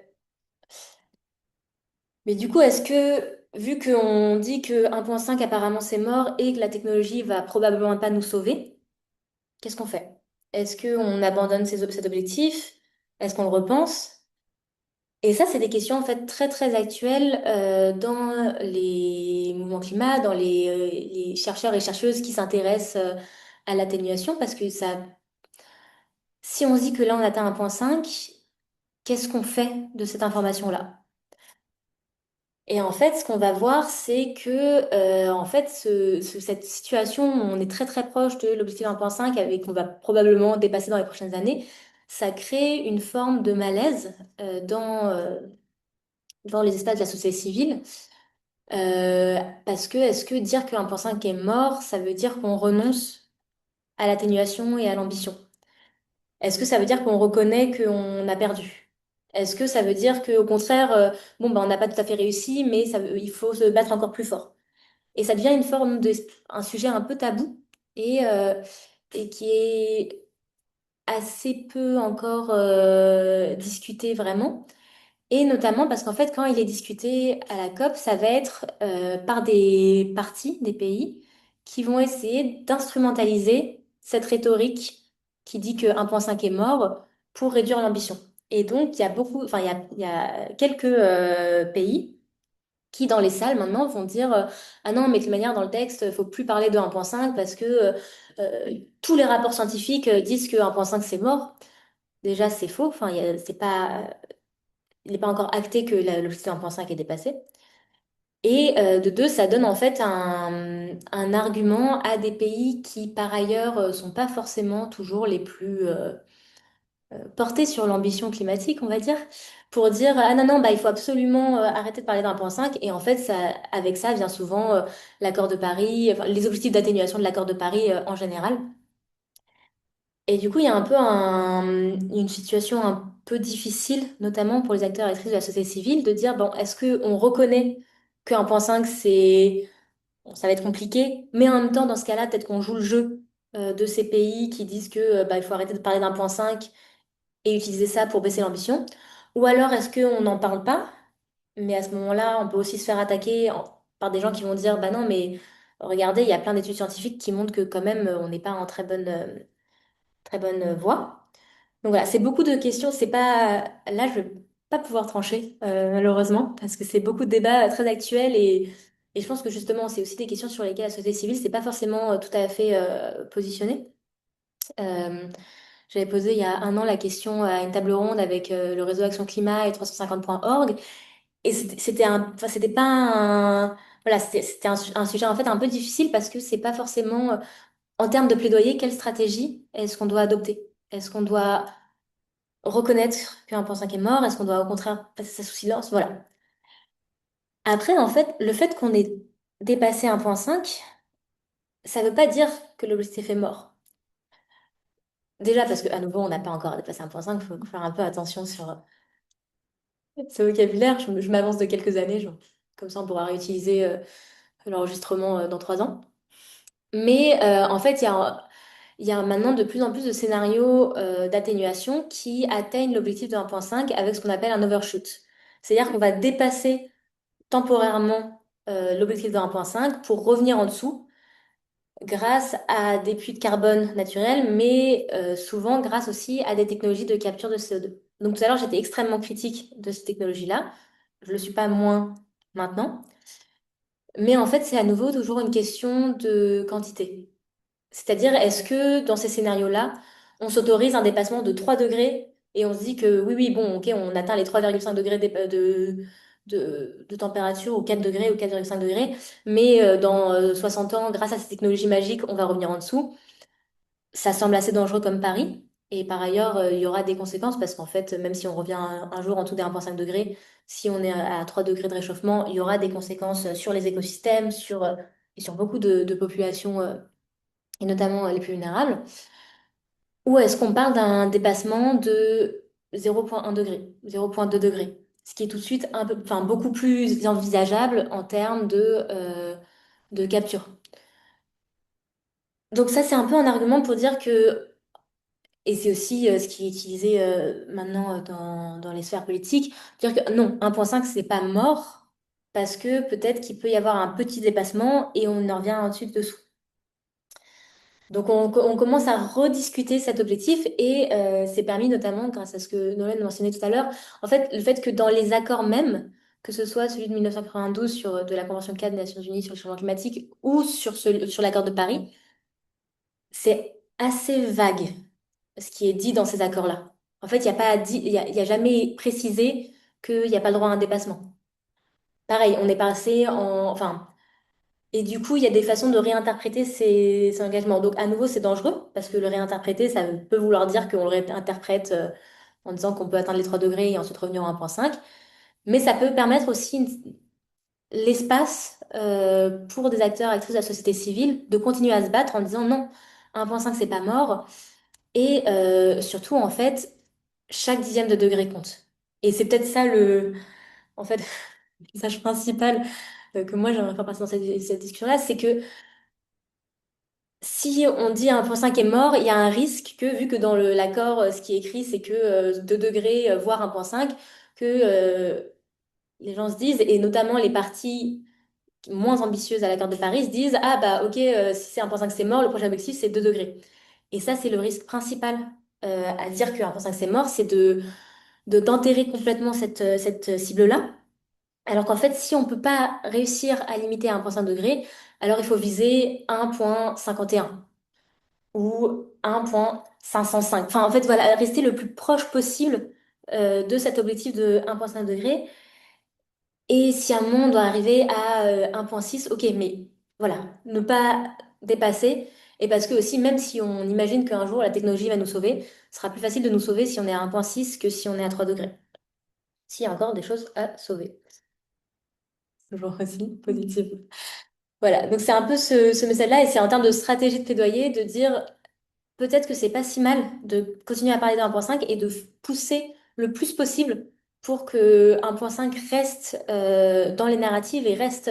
Mais du coup, est-ce que, vu qu'on dit que 1,5 apparemment c'est mort et que la technologie va probablement pas nous sauver, qu'est-ce qu'on fait? Est-ce qu'on abandonne cet objectif? Est-ce qu'on le repense? Et ça, c'est des questions en fait très très actuelles dans les mouvements climat, dans les chercheurs et chercheuses qui s'intéressent à l'atténuation, parce que ça, si on se dit que là on atteint 1,5, qu'est-ce qu'on fait de cette information-là? Et en fait, ce qu'on va voir, c'est que en fait, cette situation, où on est très très proche de l'objectif 1,5 et qu'on va probablement dépasser dans les prochaines années, ça crée une forme de malaise dans les espaces de la société civile. Parce que est-ce que dire que 1,5 est mort, ça veut dire qu'on renonce à l'atténuation et à l'ambition? Est-ce que ça veut dire qu'on reconnaît qu'on a perdu? Est-ce que ça veut dire qu'au contraire, bon, ben, on n'a pas tout à fait réussi, mais il faut se battre encore plus fort? Et ça devient une forme un sujet un peu tabou et qui est assez peu encore discuté vraiment. Et notamment parce qu'en fait, quand il est discuté à la COP, ça va être par des partis, des pays, qui vont essayer d'instrumentaliser cette rhétorique qui dit que 1,5 est mort pour réduire l'ambition. Et donc, il y a beaucoup, enfin, il y a quelques pays qui, dans les salles, maintenant, vont dire ah non, mais de toute manière, dans le texte, il faut plus parler de 1,5 parce que tous les rapports scientifiques disent que 1,5 c'est mort. Déjà, c'est faux. Enfin, il n'est pas encore acté que l'objectif 1,5 est dépassé. Et de deux, ça donne en fait un argument à des pays qui, par ailleurs, sont pas forcément toujours les plus portés sur l'ambition climatique, on va dire. pour dire, ah non, non, bah, il faut absolument arrêter de parler d'1,5. Et en fait, ça, avec ça vient souvent l'accord de Paris, enfin, les objectifs d'atténuation de l'accord de Paris en général. Et du coup, il y a un peu une situation un peu difficile, notamment pour les acteurs et actrices de la société civile, de dire, bon, est-ce qu'on reconnaît que 1,5, bon, ça va être compliqué, mais en même temps, dans ce cas-là, peut-être qu'on joue le jeu de ces pays qui disent que bah, il faut arrêter de parler d'1,5 et utiliser ça pour baisser l'ambition. Ou alors, est-ce qu'on n'en parle pas, mais à ce moment-là, on peut aussi se faire attaquer par des gens qui vont dire, bah non, mais regardez, il y a plein d'études scientifiques qui montrent que quand même, on n'est pas en très bonne voie. Donc voilà, c'est beaucoup de questions. C'est pas là, je vais pas pouvoir trancher malheureusement parce que c'est beaucoup de débats très actuels et je pense que justement c'est aussi des questions sur lesquelles la société civile c'est pas forcément tout à fait positionnée. Euh, J'avais posé il y a un an la question à une table ronde avec le réseau Action Climat et 350.org et enfin c'était pas un voilà c'était un sujet en fait un peu difficile parce que c'est pas forcément en termes de plaidoyer quelle stratégie est-ce qu'on doit adopter? Est-ce qu'on doit reconnaître qu'un point 5 est mort? Est-ce qu'on doit au contraire passer ça sous silence? Voilà. Après, en fait, le fait qu'on ait dépassé 1,5, ça ne veut pas dire que l'objectif est mort. Déjà parce qu'à nouveau, on n'a pas encore dépassé 1,5, il faut faire un peu attention sur ce vocabulaire. Je m'avance de quelques années, comme ça on pourra réutiliser l'enregistrement dans 3 ans. Mais en fait, il y a maintenant de plus en plus de scénarios d'atténuation qui atteignent l'objectif de 1,5 avec ce qu'on appelle un overshoot. C'est-à-dire qu'on va dépasser temporairement l'objectif de 1,5 pour revenir en dessous grâce à des puits de carbone naturels, mais souvent grâce aussi à des technologies de capture de CO2. Donc tout à l'heure, j'étais extrêmement critique de ces technologies-là. Je ne le suis pas moins maintenant. Mais en fait, c'est à nouveau toujours une question de quantité. C'est-à-dire, est-ce que dans ces scénarios-là, on s'autorise un dépassement de 3 degrés et on se dit que oui, oui, bon, ok, on atteint les 3,5 degrés de température ou 4 degrés ou 4,5 degrés, mais dans 60 ans, grâce à ces technologies magiques, on va revenir en dessous. Ça semble assez dangereux comme pari. Et par ailleurs, il y aura des conséquences parce qu'en fait, même si on revient un jour en dessous des 1,5 degrés, si on est à 3 degrés de réchauffement, il y aura des conséquences sur les écosystèmes, et sur beaucoup de populations, et notamment les plus vulnérables. Ou est-ce qu'on parle d'un dépassement de 0,1 degré, 0,2 degrés, ce qui est tout de suite un peu, enfin, beaucoup plus envisageable en termes de capture. Donc ça, c'est un peu un argument pour dire que, et c'est aussi ce qui est utilisé maintenant dans les sphères politiques, dire que non, 1,5, c'est pas mort, parce que peut-être qu'il peut y avoir un petit dépassement et on en revient ensuite dessous. Donc on commence à rediscuter cet objectif et c'est permis notamment grâce à ce que Nolan mentionnait tout à l'heure, en fait le fait que dans les accords même, que ce soit celui de 1992 sur de la Convention cadre des Nations Unies sur le changement climatique ou sur l'accord de Paris, c'est assez vague ce qui est dit dans ces accords-là. En fait, il n'y a pas dit, il y a jamais précisé qu'il n'y a pas le droit à un dépassement. Pareil, on est passé enfin. Et du coup, il y a des façons de réinterpréter ces engagements. Donc, à nouveau, c'est dangereux parce que le réinterpréter, ça peut vouloir dire qu'on le réinterprète en disant qu'on peut atteindre les 3 degrés et ensuite revenir à 1,5. Mais ça peut permettre aussi l'espace pour des acteurs, actrices de la société civile de continuer à se battre en disant non, 1,5, c'est pas mort. Et surtout, en fait, chaque dixième de degré compte. Et c'est peut-être ça en fait, le message principal que moi j'aimerais faire passer dans cette discussion-là, c'est que si on dit 1,5 est mort, il y a un risque que, vu que dans l'accord, ce qui est écrit, c'est que 2 degrés, voire 1,5, que les gens se disent, et notamment les parties moins ambitieuses à l'accord de Paris, se disent, ah bah ok, si c'est 1,5 c'est mort, le prochain objectif c'est 2 degrés. Et ça, c'est le risque principal à dire que 1,5 c'est mort, c'est d'enterrer complètement cette cible-là. Alors qu'en fait, si on ne peut pas réussir à limiter à 1,5 degré, alors il faut viser 1,51 ou 1,505. Enfin, en fait, voilà, rester le plus proche possible de cet objectif de 1,5 degré. Et si à un moment on doit arriver à 1,6, ok, mais voilà, ne pas dépasser. Et parce que aussi, même si on imagine qu'un jour la technologie va nous sauver, ce sera plus facile de nous sauver si on est à 1,6 que si on est à 3 degrés. s'il y a encore des choses à sauver. Toujours aussi positif. Voilà, donc c'est un peu ce message-là, et c'est en termes de stratégie de plaidoyer, de dire peut-être que c'est pas si mal de continuer à parler de 1.5 et de pousser le plus possible pour que 1.5 reste dans les narratives et reste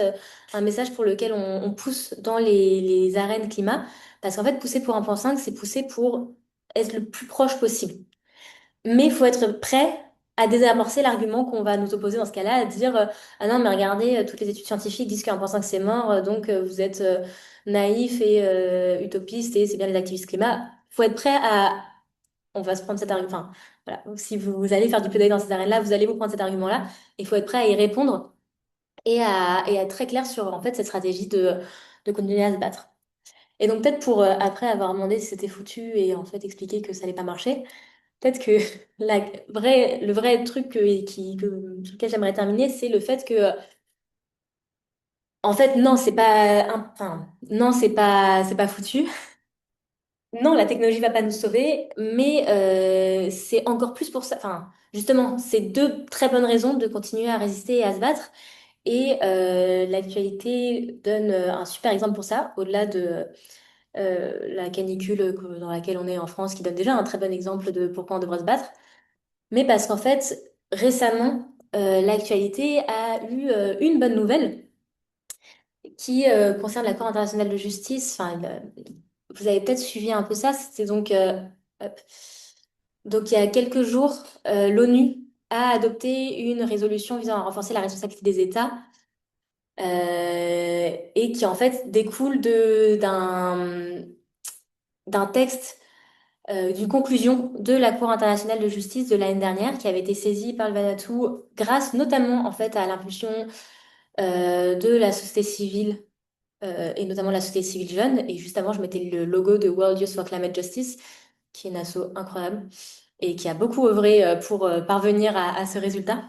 un message pour lequel on pousse dans les arènes climat. Parce qu'en fait, pousser pour 1.5, c'est pousser pour être le plus proche possible. Mais il faut être prêt à désamorcer l'argument qu'on va nous opposer dans ce cas-là, à dire ah non, mais regardez, toutes les études scientifiques disent qu'1.5 c'est mort, donc vous êtes naïf et utopiste et c'est bien les activistes climat. Il faut être prêt à. On va se prendre cet argument. Enfin, voilà. Si vous allez faire du plaidoyer dans ces arènes-là, vous allez vous prendre cet argument-là. Il faut être prêt à y répondre et à être très clair sur en fait cette stratégie de continuer à se battre. Et donc peut-être pour après avoir demandé si c'était foutu et en fait expliquer que ça allait pas marcher. Peut-être que le vrai truc sur lequel j'aimerais terminer, c'est le fait que, en fait, non, c'est pas, enfin, non, c'est pas foutu. Non, la technologie va pas nous sauver, mais c'est encore plus pour ça. Enfin, justement, c'est deux très bonnes raisons de continuer à résister et à se battre. Et l'actualité donne un super exemple pour ça, au-delà de la canicule dans laquelle on est en France, qui donne déjà un très bon exemple de pourquoi on devrait se battre. Mais parce qu'en fait, récemment, l'actualité a eu une bonne nouvelle qui concerne la Cour internationale de justice. Enfin, vous avez peut-être suivi un peu ça. C'était donc, hop. Donc il y a quelques jours, l'ONU a adopté une résolution visant à renforcer la responsabilité des États et qui en fait découle d'un texte d'une conclusion de la Cour internationale de justice de l'année dernière qui avait été saisie par le Vanuatu grâce notamment en fait à l'impulsion de la société civile et notamment la société civile jeune. Et juste avant, je mettais le logo de World Youth for Climate Justice, qui est une asso incroyable et qui a beaucoup œuvré pour parvenir à ce résultat.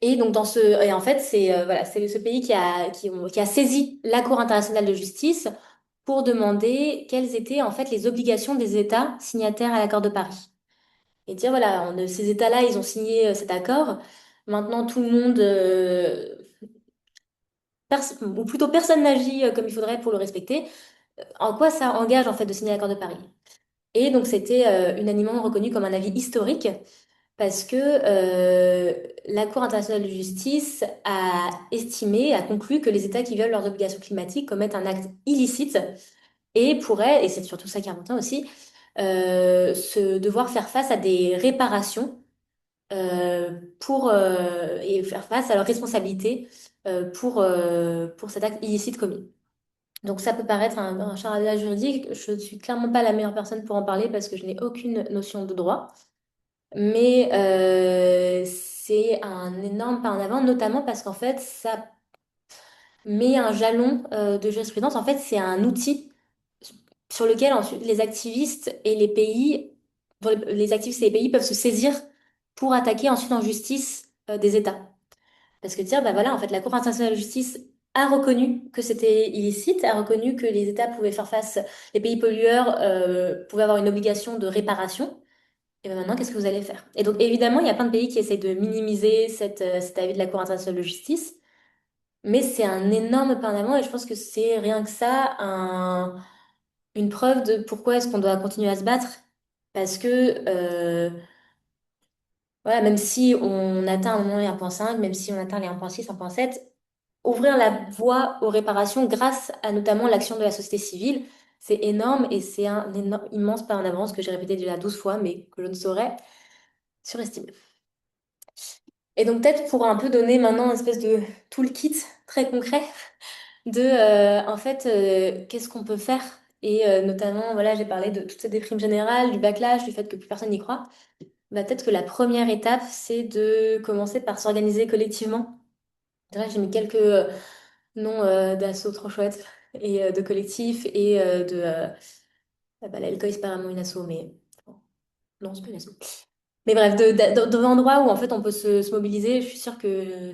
Et donc et en fait, c'est voilà, c'est ce pays qui a saisi la Cour internationale de justice pour demander quelles étaient en fait les obligations des États signataires à l'accord de Paris. Et dire, voilà, ces États-là, ils ont signé cet accord. Maintenant, tout le monde, ou plutôt personne n'agit comme il faudrait pour le respecter. En quoi ça engage en fait de signer l'accord de Paris? Et donc, c'était unanimement reconnu comme un avis historique parce que la Cour internationale de justice a estimé, a conclu que les États qui violent leurs obligations climatiques commettent un acte illicite et pourraient, et c'est surtout ça qui est important aussi, se devoir faire face à des réparations et faire face à leurs responsabilités pour cet acte illicite commis. Donc ça peut paraître un charabia juridique. Je ne suis clairement pas la meilleure personne pour en parler parce que je n'ai aucune notion de droit. Mais c'est un énorme pas en avant, notamment parce qu'en fait, ça met un jalon de jurisprudence. En fait, c'est un outil sur lequel ensuite les activistes et les pays, dont les activistes et les pays peuvent se saisir pour attaquer ensuite en justice des États. Parce que dire, bah voilà, en fait, la Cour internationale de justice a reconnu que c'était illicite, a reconnu que les États pouvaient faire face, les pays pollueurs pouvaient avoir une obligation de réparation. Et ben maintenant, qu'est-ce que vous allez faire? Et donc, évidemment, il y a plein de pays qui essayent de minimiser cet avis de la Cour internationale de justice, mais c'est un énorme pas en avant et je pense que c'est rien que ça, une preuve de pourquoi est-ce qu'on doit continuer à se battre. Parce que, voilà, même si on atteint un moment les 1.5, même si on atteint les 1.6, 1.7, ouvrir la voie aux réparations grâce à notamment l'action de la société civile, c'est énorme et c'est un immense pas en avance que j'ai répété déjà 12 fois, mais que je ne saurais surestimer. Et donc peut-être pour un peu donner maintenant une espèce de toolkit très concret de en fait qu'est-ce qu'on peut faire et notamment voilà j'ai parlé de toute cette déprime générale, du backlash, du fait que plus personne n'y croit. Bah, peut-être que la première étape c'est de commencer par s'organiser collectivement. C'est vrai que j'ai mis quelques noms d'assauts trop chouettes et de collectifs et bah, l'Alcool c'est pas vraiment une asso mais bon, non c'est pas une asso. Mais bref, d'endroits où en fait on peut se mobiliser, je suis sûre que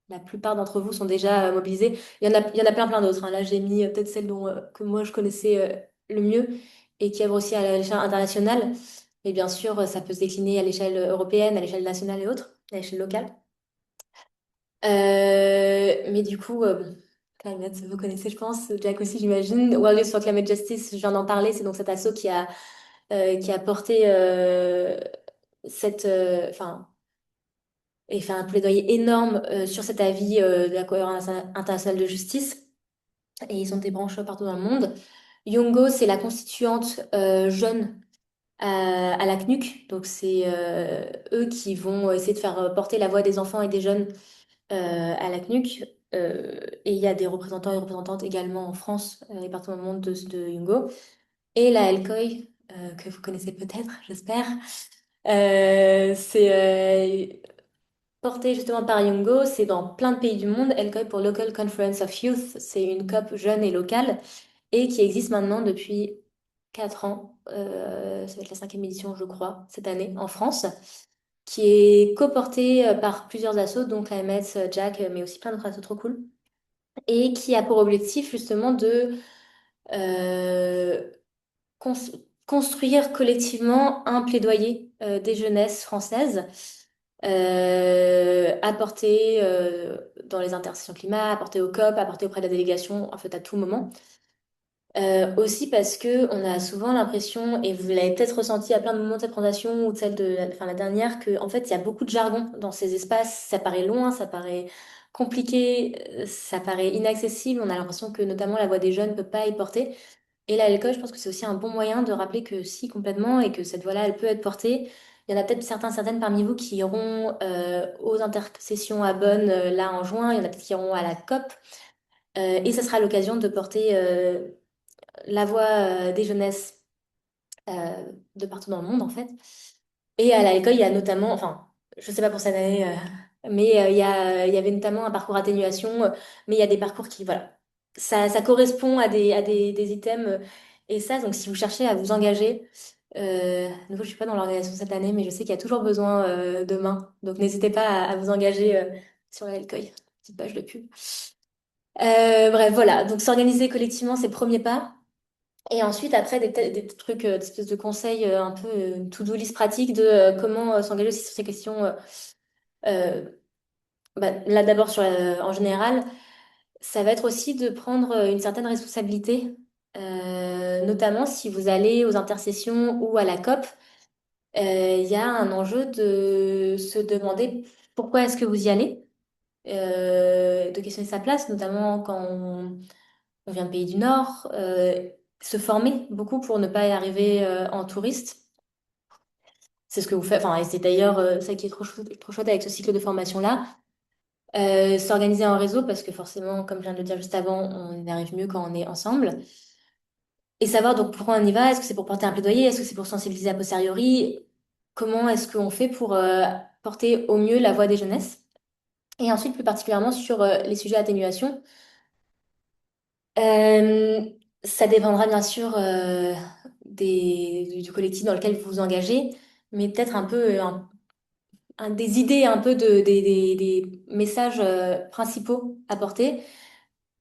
la plupart d'entre vous sont déjà mobilisés. Il y en a plein, plein d'autres, hein. Là, j'ai mis peut-être celle que moi je connaissais le mieux et qui œuvre aussi à l'échelle internationale. Mais bien sûr, ça peut se décliner à l'échelle européenne, à l'échelle nationale et autres. à l'échelle locale. Mais du coup, bon, Climate, vous connaissez, je pense, Jack aussi, j'imagine. Warriors for Climate Justice, je viens d'en parler, c'est donc cet asso qui a porté enfin, et fait un plaidoyer énorme sur cet avis de la Cour internationale de justice. Et ils ont des branches partout dans le monde. Youngo, c'est la constituante jeune à la CNUC. Donc, c'est eux qui vont essayer de faire porter la voix des enfants et des jeunes à la CNUC. Et il y a des représentants et représentantes également en France et partout dans le monde de Youngo. Et la LCOI, que vous connaissez peut-être, j'espère. C'est porté justement par Youngo, c'est dans plein de pays du monde. LCOI pour Local Conference of Youth, c'est une COP jeune et locale et qui existe maintenant depuis 4 ans. Ça va être la cinquième édition, je crois, cette année en France, qui est coportée par plusieurs assos, donc AMS, Jack, mais aussi plein d'autres assos trop cool, et qui a pour objectif justement de euh, cons- construire collectivement un plaidoyer des jeunesses françaises, apporter dans les intersections climat, apporter au COP, apporter auprès de la délégation, en fait à tout moment. Aussi parce que on a souvent l'impression, et vous l'avez peut-être ressenti à plein de moments de cette présentation ou de celle de enfin, la dernière, que en fait il y a beaucoup de jargon dans ces espaces. Ça paraît loin, ça paraît compliqué, ça paraît inaccessible. On a l'impression que notamment la voix des jeunes ne peut pas y porter. Et là, à l'école, je pense que c'est aussi un bon moyen de rappeler que si, complètement, et que cette voix-là, elle peut être portée. Il y en a peut-être certaines parmi vous qui iront aux intercessions à Bonn là en juin, il y en a peut-être qui iront à la COP. Et ça sera l'occasion de porter la voix des jeunesses de partout dans le monde, en fait. Et à l'école, il y a notamment, enfin, je sais pas pour cette année, mais il y avait notamment un parcours atténuation, mais il y a des parcours qui, voilà, ça correspond à des items. Et ça, donc, si vous cherchez à vous engager, de nouveau, je suis pas dans l'organisation cette année, mais je sais qu'il y a toujours besoin de mains. Donc, n'hésitez pas à vous engager sur la LCOI. Petite page de pub. Bref, voilà. Donc, s'organiser collectivement, c'est le premier pas. Et ensuite, après, des trucs, des espèces de conseils un peu to-do list pratique de comment s'engager aussi sur ces questions. Euh, là, d'abord, en général, ça va être aussi de prendre une certaine responsabilité, notamment si vous allez aux intercessions ou à la COP. Il y a un enjeu de se demander pourquoi est-ce que vous y allez, de questionner sa place, notamment quand on vient de pays du Nord, se former beaucoup pour ne pas y arriver en touriste. C'est ce que vous faites, enfin, et c'est d'ailleurs ça qui est trop chouette avec ce cycle de formation-là. S'organiser en réseau parce que forcément, comme je viens de le dire juste avant, on y arrive mieux quand on est ensemble. Et savoir donc pourquoi on y va, est-ce que c'est pour porter un plaidoyer, est-ce que c'est pour sensibiliser a posteriori, comment est-ce qu'on fait pour porter au mieux la voix des jeunesses. Et ensuite, plus particulièrement sur les sujets d'atténuation. Euh, Ça dépendra bien sûr du collectif dans lequel vous vous engagez, mais peut-être un peu des idées, un peu des messages principaux à porter.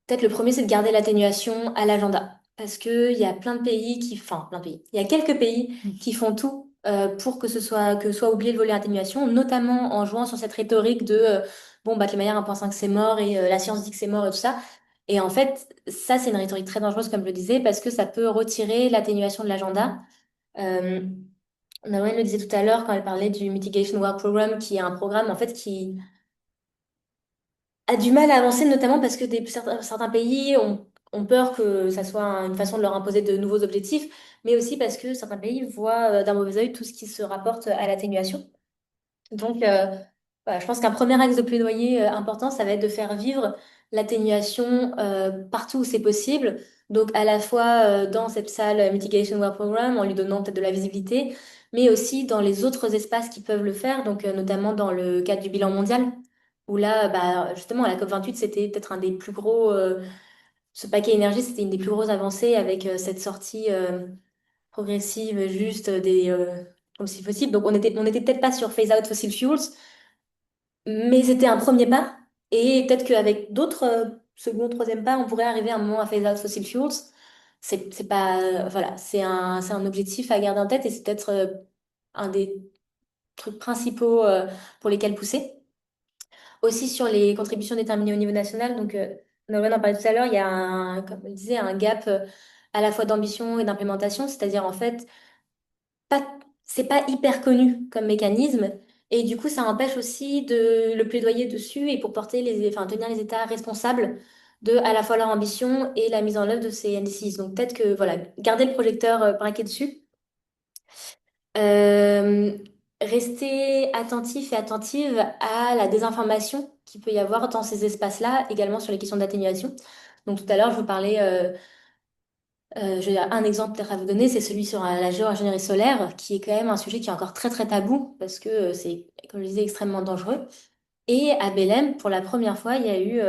Peut-être le premier, c'est de garder l'atténuation à l'agenda. Parce qu'il y a plein de pays enfin, plein de pays. Il y a quelques pays qui font tout pour que soit oublié le volet atténuation, notamment en jouant sur cette rhétorique de bon, bah, climat 1.5 c'est mort et la science dit que c'est mort et tout ça. Et en fait, ça, c'est une rhétorique très dangereuse, comme je le disais, parce que ça peut retirer l'atténuation de l'agenda. Euh, Naouen le disait tout à l'heure quand elle parlait du Mitigation Work Program, qui est un programme en fait qui a du mal à avancer, notamment parce que certains pays ont peur que ça soit une façon de leur imposer de nouveaux objectifs, mais aussi parce que certains pays voient d'un mauvais œil tout ce qui se rapporte à l'atténuation. Donc, voilà, je pense qu'un premier axe de plaidoyer important, ça va être de faire vivre l'atténuation partout où c'est possible. Donc, à la fois dans cette salle Mitigation Work Program, en lui donnant peut-être de la visibilité, mais aussi dans les autres espaces qui peuvent le faire, donc notamment dans le cadre du bilan mondial, où là, bah, justement, à la COP28, c'était peut-être un des plus gros, ce paquet énergie, c'était une des plus grosses avancées avec cette sortie progressive, juste comme si possible. Donc, on était peut-être pas sur phase out fossil fuels, mais c'était un premier pas. Et peut-être qu'avec d'autres second, troisième pas, on pourrait arriver à un moment à phase out fossil fuels. C'est pas, voilà, c'est un objectif à garder en tête et c'est peut-être un des trucs principaux pour lesquels pousser. Aussi sur les contributions déterminées au niveau national. Donc, Nolwenn en parlait tout à l'heure, il y a comme je disais, un gap à la fois d'ambition et d'implémentation. C'est-à-dire, en fait, pas, c'est pas hyper connu comme mécanisme. Et du coup, ça empêche aussi de le plaidoyer dessus et pour porter enfin, tenir les États responsables de à la fois leur ambition et la mise en œuvre de ces NDCs. Donc peut-être que voilà, garder le projecteur braqué dessus. Euh, Rester attentif et attentive à la désinformation qu'il peut y avoir dans ces espaces-là, également sur les questions d'atténuation. Donc tout à l'heure, je vous parlais, j'ai un exemple peut-être à vous donner, c'est celui sur la géo-ingénierie solaire, qui est quand même un sujet qui est encore très très tabou, parce que c'est, comme je disais, extrêmement dangereux. Et à Belém, pour la première fois, il y a eu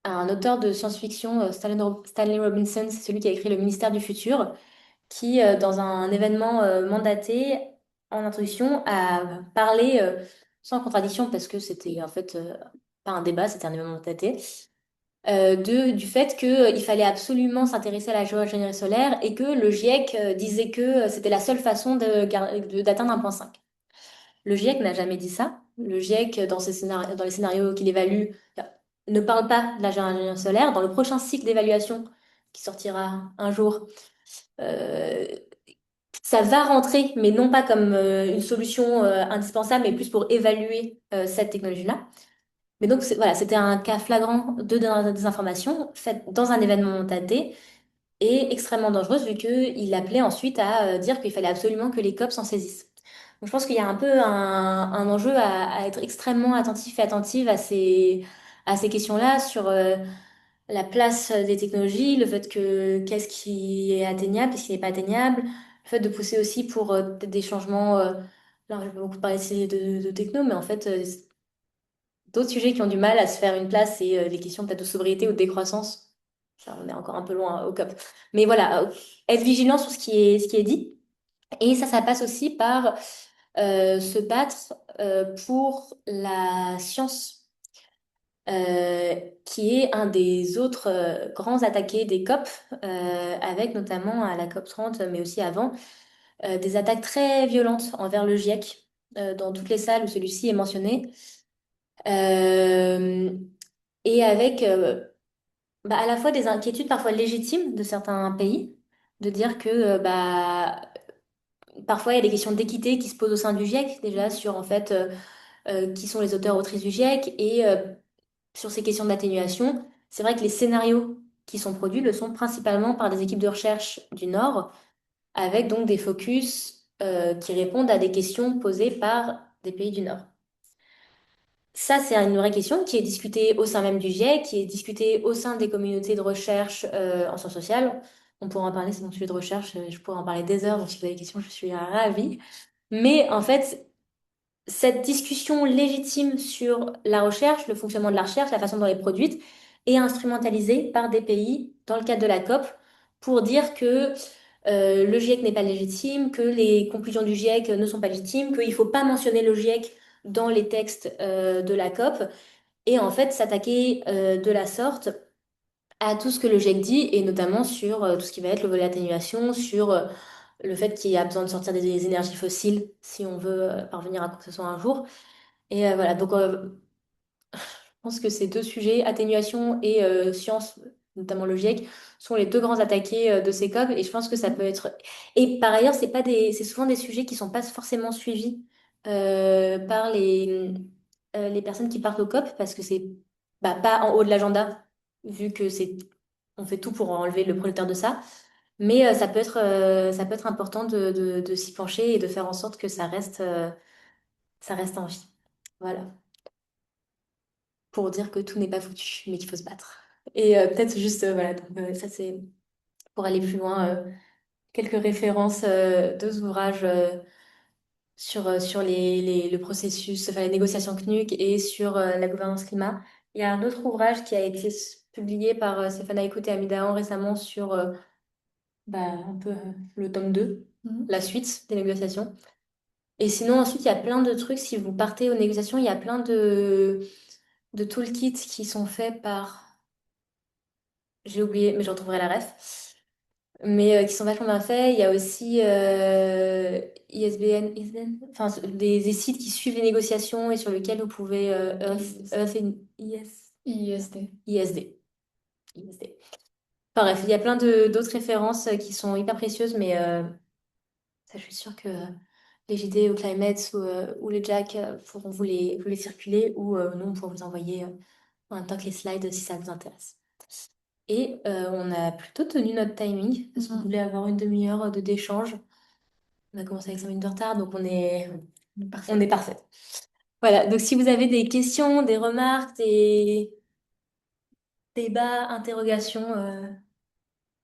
un auteur de science-fiction, Stanley Robinson, c'est celui qui a écrit Le Ministère du Futur, qui, dans un événement mandaté en introduction, a parlé sans contradiction, parce que c'était en fait pas un débat, c'était un événement mandaté, du fait qu'il fallait absolument s'intéresser à la géo-ingénierie solaire et que le GIEC disait que c'était la seule façon d'atteindre 1,5. Le GIEC n'a jamais dit ça. Le GIEC, dans les scénarios qu'il évalue, ne parle pas de la géo-ingénierie solaire. Dans le prochain cycle d'évaluation qui sortira un jour, euh, ça va rentrer, mais non pas comme une solution indispensable, mais plus pour évaluer cette technologie-là. Mais donc, voilà, c'était un cas flagrant de désinformation faite dans un événement mandaté et extrêmement dangereuse vu qu'il appelait ensuite à dire qu'il fallait absolument que les COP s'en saisissent. Donc, je pense qu'il y a un peu un enjeu à être extrêmement attentif et attentive à ces questions-là sur la place des technologies, le fait que qu'est-ce qui est atteignable, qu'est-ce qui n'est pas atteignable, le fait de pousser aussi pour peut-être des changements. Là, je vais pas beaucoup parler de techno, mais en fait, d'autres sujets qui ont du mal à se faire une place, c'est les questions peut-être de sobriété ou de décroissance. Ça, on est encore un peu loin au COP. Mais voilà, être vigilant sur ce qui est dit. Et ça passe aussi par se battre pour la science, qui est un des autres grands attaqués des COP, avec notamment à la COP 30, mais aussi avant, des attaques très violentes envers le GIEC, dans toutes les salles où celui-ci est mentionné. Euh, et avec à la fois des inquiétudes parfois légitimes de certains pays, de dire que parfois il y a des questions d'équité qui se posent au sein du GIEC, déjà sur en fait qui sont les auteurs autrices du GIEC, et sur ces questions d'atténuation, c'est vrai que les scénarios qui sont produits le sont principalement par des équipes de recherche du Nord, avec donc des focus qui répondent à des questions posées par des pays du Nord. Ça, c'est une vraie question qui est discutée au sein même du GIEC, qui est discutée au sein des communautés de recherche en sciences sociales. On pourra en parler, c'est mon sujet de recherche, je pourrais en parler des heures, donc si vous avez des questions, je suis ravie. Mais en fait, cette discussion légitime sur la recherche, le fonctionnement de la recherche, la façon dont elle est produite, est instrumentalisée par des pays dans le cadre de la COP pour dire que le GIEC n'est pas légitime, que les conclusions du GIEC ne sont pas légitimes, qu'il ne faut pas mentionner le GIEC dans les textes de la COP, et en fait s'attaquer de la sorte à tout ce que le GIEC dit, et notamment sur tout ce qui va être le volet atténuation, sur le fait qu'il y a besoin de sortir des énergies fossiles si on veut parvenir à quoi que ce soit un jour. Et voilà, donc je pense que ces deux sujets, atténuation et science, notamment le GIEC, sont les deux grands attaqués de ces COP, et je pense que ça peut être... Et par ailleurs, c'est souvent des sujets qui sont pas forcément suivis par les personnes qui partent au COP, parce que c'est pas en haut de l'agenda, vu que on fait tout pour enlever le projecteur de ça. Mais ça peut être important de s'y pencher et de faire en sorte que ça reste en vie. Voilà, pour dire que tout n'est pas foutu, mais qu'il faut se battre. Et peut-être juste, voilà, donc, ça c'est pour aller plus loin, quelques références ouvrages sur le processus, enfin les négociations CNUC et sur la gouvernance climat. Il y a un autre ouvrage qui a été publié par Stéphane Aïkout et Amidahan récemment sur un peu le tome 2, Mhm. la suite des négociations. Et sinon, ensuite, il y a plein de trucs. Si vous partez aux négociations, il y a plein de toolkits qui sont faits par... J'ai oublié, mais j'en trouverai la ref. mais qui sont vachement bien faits. Il y a aussi ISBN, enfin, des sites qui suivent les négociations et sur lesquels vous pouvez Earth and ISD. ISD. ISD. Enfin bref, il y a plein d'autres références qui sont hyper précieuses, mais ça, je suis sûre que les JD ou Climate ou les Jack pourront vous les circuler ou nous, on pourra vous envoyer en même temps que les slides si ça vous intéresse. Et on a plutôt tenu notre timing parce qu'on voulait avoir une demi-heure d'échange. On a commencé avec 5 minutes de retard, donc Parfait. on est parfait. Voilà, donc si vous avez des questions, des remarques, des débats, interrogations,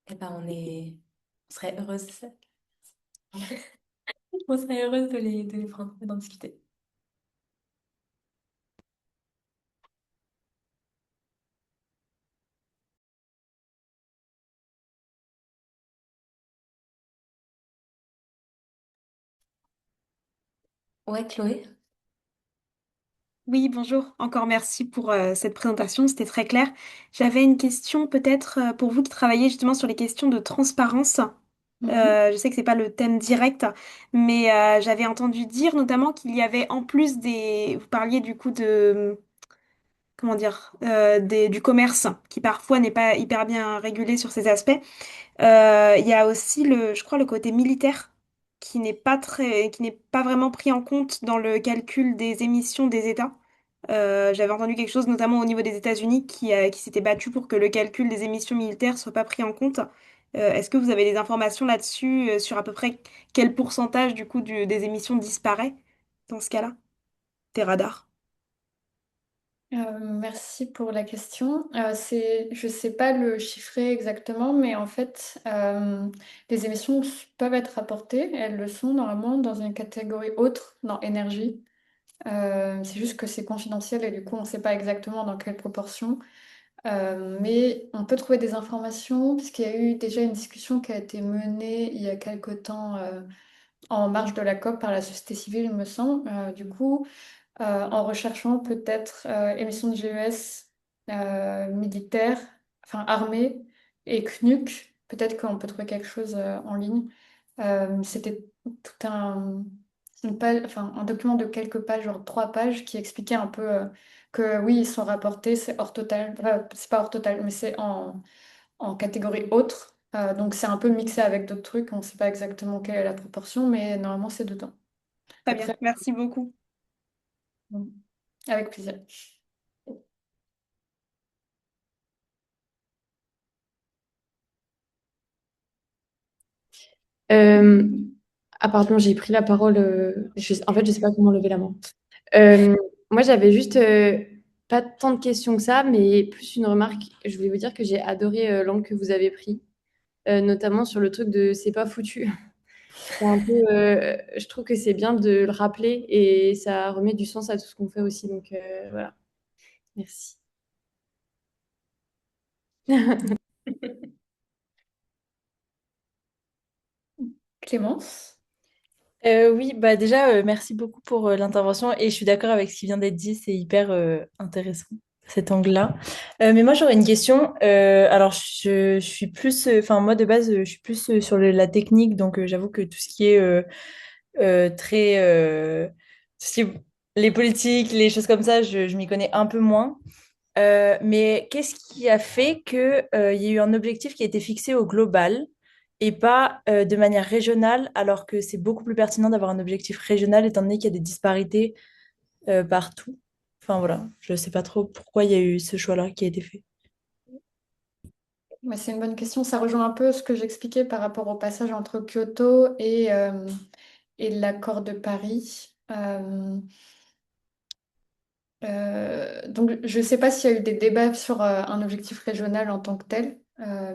eh ben on serait heureuse. On serait heureuse de les prendre, d'en discuter. Ouais, Chloé? Oui, bonjour. Encore merci pour cette présentation, c'était très clair. J'avais une question peut-être pour vous qui travaillez justement sur les questions de transparence. Mhm. Je sais que c'est pas le thème direct, mais j'avais entendu dire notamment qu'il y avait en plus des... Vous parliez du coup de... Comment dire? Du commerce qui parfois n'est pas hyper bien régulé sur ces aspects. Il y a aussi je crois, le côté militaire qui n'est pas vraiment pris en compte dans le calcul des émissions des États. J'avais entendu quelque chose, notamment au niveau des États-Unis, qui s'était battu pour que le calcul des émissions militaires soit pas pris en compte. Est-ce que vous avez des informations là-dessus, sur à peu près quel pourcentage du coup des émissions disparaît dans ce cas-là, des radars? Merci pour la question. Je ne sais pas le chiffrer exactement, mais en fait, les émissions peuvent être rapportées. Elles le sont normalement dans une catégorie autre, dans énergie. C'est juste que c'est confidentiel et du coup, on ne sait pas exactement dans quelle proportion. Mais on peut trouver des informations, puisqu'il y a eu déjà une discussion qui a été menée il y a quelque temps en marge de la COP par la société civile, il me semble. Du coup, en recherchant peut-être émissions de GES militaires, enfin armées et CNUC, peut-être qu'on peut trouver quelque chose en ligne. C'était tout enfin, un document de quelques pages, genre 3 pages, qui expliquait un peu que oui, ils sont rapportés, c'est hors total, enfin, c'est pas hors total, mais c'est en catégorie autre. Donc c'est un peu mixé avec d'autres trucs, on ne sait pas exactement quelle est la proportion, mais normalement c'est dedans. Très bien, Après, merci beaucoup. avec plaisir. Euh, ah pardon, j'ai pris la parole. En fait, je sais pas comment lever la main. Euh, Moi, j'avais juste pas tant de questions que ça, mais plus une remarque. Je voulais vous dire que j'ai adoré l'angle que vous avez pris, notamment sur le truc de c'est pas foutu. C'est un peu, je trouve que c'est bien de le rappeler et ça remet du sens à tout ce qu'on fait aussi. Donc voilà, merci. Clémence? Oui, bah déjà, merci beaucoup pour l'intervention et je suis d'accord avec ce qui vient d'être dit, c'est hyper intéressant cet angle-là. Mais moi j'aurais une question. Alors je suis plus, enfin moi de base je suis plus sur la technique, donc j'avoue que tout ce qui est très, tout ce qui est- les politiques, les choses comme ça, je m'y connais un peu moins. Mais qu'est-ce qui a fait qu'il y a eu un objectif qui a été fixé au global et pas de manière régionale, alors que c'est beaucoup plus pertinent d'avoir un objectif régional étant donné qu'il y a des disparités partout. Enfin voilà, je ne sais pas trop pourquoi il y a eu ce choix-là qui a été fait. Mais c'est une bonne question. Ça rejoint un peu ce que j'expliquais par rapport au passage entre Kyoto et l'accord de Paris. Donc, je ne sais pas s'il y a eu des débats sur un objectif régional en tant que tel,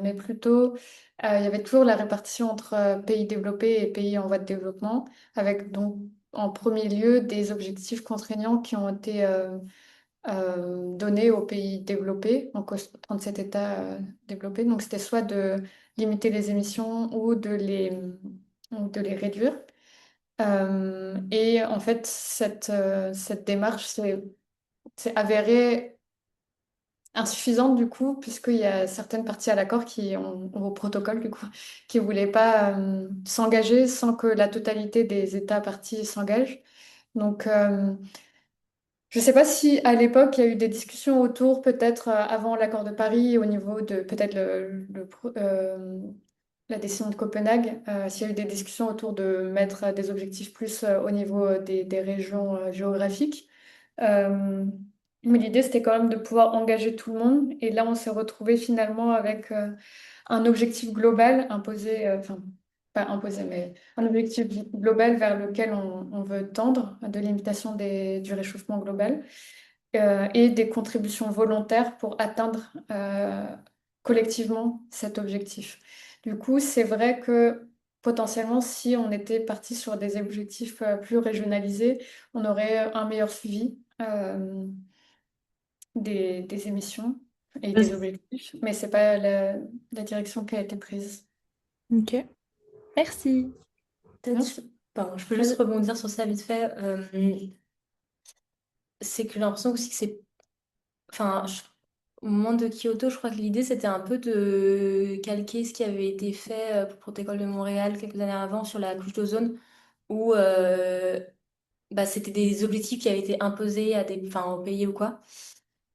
mais plutôt, il y avait toujours la répartition entre pays développés et pays en voie de développement, avec donc en premier lieu des objectifs contraignants qui ont été donnés aux pays développés, donc aux 37 États développés. Donc, c'était soit de limiter les émissions ou de les réduire. Et en fait, cette démarche s'est avérée insuffisante du coup, puisqu'il y a certaines parties à l'accord qui ont, au protocole du coup, qui ne voulaient pas s'engager sans que la totalité des États parties s'engagent. Donc, je ne sais pas si à l'époque il y a eu des discussions autour, peut-être avant l'accord de Paris, au niveau de peut-être la décision de Copenhague, s'il y a eu des discussions autour de mettre des objectifs plus au niveau des régions géographiques. Euh, mais l'idée, c'était quand même de pouvoir engager tout le monde. Et là, on s'est retrouvé finalement avec un objectif global imposé, enfin, pas imposé, mais un objectif global vers lequel on veut tendre, de limitation du réchauffement global, et des contributions volontaires pour atteindre collectivement cet objectif. Du coup, c'est vrai que potentiellement, si on était parti sur des objectifs plus régionalisés, on aurait un meilleur suivi des émissions et des objectifs, mais c'est pas la direction qui a été prise. Ok, merci. Merci. Peut-être, pardon, je peux juste rebondir sur ça vite fait. C'est que j'ai l'impression aussi que c'est, enfin, au moment de Kyoto, je crois que l'idée c'était un peu de calquer ce qui avait été fait pour le protocole de Montréal quelques années avant sur la couche d'ozone, où bah, c'était des objectifs qui avaient été imposés à des, enfin, aux pays ou quoi,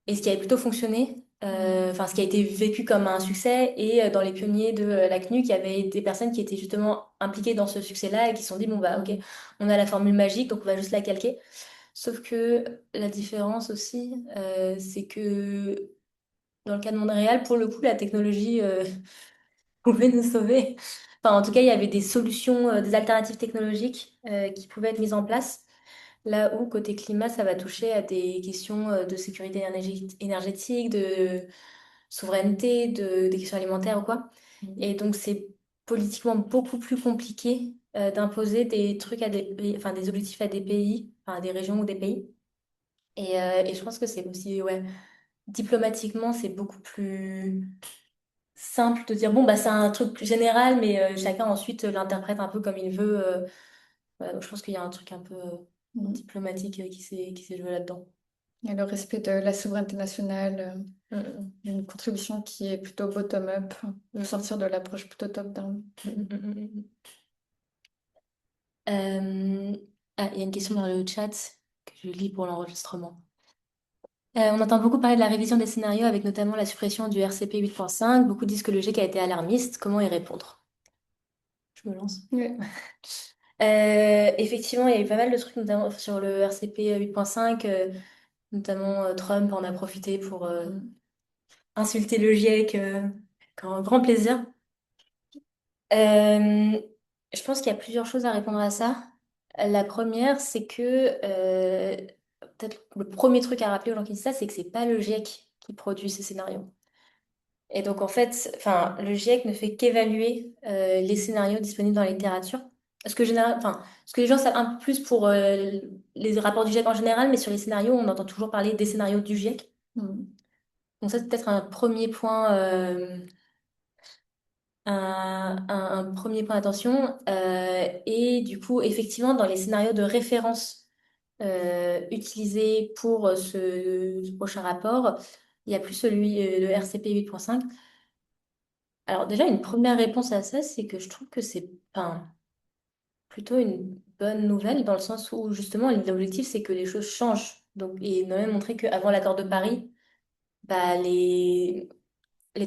et ce qui avait plutôt fonctionné. Enfin, ce qui a été vécu comme un succès, et dans les pionniers de la CNUC, il y avait des personnes qui étaient justement impliquées dans ce succès-là et qui se sont dit, bon, bah, ok, on a la formule magique, donc on va juste la calquer. Sauf que la différence aussi, c'est que dans le cas de Montréal, pour le coup, la technologie pouvait nous sauver. Enfin, en tout cas, il y avait des solutions, des alternatives technologiques qui pouvaient être mises en place. Là où, côté climat, ça va toucher à des questions de sécurité énergétique, de souveraineté, des questions alimentaires ou quoi. Et donc, c'est politiquement beaucoup plus compliqué d'imposer des trucs à des pays, enfin des objectifs à des pays, enfin à des régions ou des pays. Et je pense que c'est aussi, ouais, diplomatiquement, c'est beaucoup plus simple de dire, bon, bah, c'est un truc général, mais chacun ensuite l'interprète un peu comme il veut. Voilà, donc je pense qu'il y a un truc un peu diplomatique qui s'est joué là-dedans. Il y a le respect de la souveraineté nationale, Mm, une contribution qui est plutôt bottom-up, mm, sortir de l'approche plutôt top-down. mm, mm, mm, mm, mm. Euh, Ah, il y a une question dans le chat que je lis pour l'enregistrement. On entend beaucoup parler de la révision des scénarios avec notamment la suppression du RCP 8.5. Beaucoup disent que le GIEC a été alarmiste. Comment y répondre? Je me lance. Ouais. Effectivement, il y a eu pas mal de trucs, notamment sur le RCP 8.5, notamment Trump en a profité pour insulter le GIEC, avec un grand plaisir. Euh, je pense qu'il y a plusieurs choses à répondre à ça. La première, c'est que peut-être le premier truc à rappeler aux gens qui disent ça, c'est que c'est pas le GIEC qui produit ces scénarios. Et donc en fait, enfin, le GIEC ne fait qu'évaluer les scénarios disponibles dans la littérature. Ce que les gens savent un peu plus pour les rapports du GIEC en général, mais sur les scénarios, on entend toujours parler des scénarios du GIEC. Mm. Donc ça, c'est peut-être un premier point, un premier point d'attention. Et du coup, effectivement, dans les scénarios de référence utilisés pour ce prochain rapport, il n'y a plus celui de RCP 8.5. Alors déjà, une première réponse à ça, c'est que je trouve que c'est enfin, plutôt une bonne nouvelle dans le sens où justement l'objectif, c'est que les choses changent. Donc, et il m'a même montré qu'avant l'accord de Paris, bah, les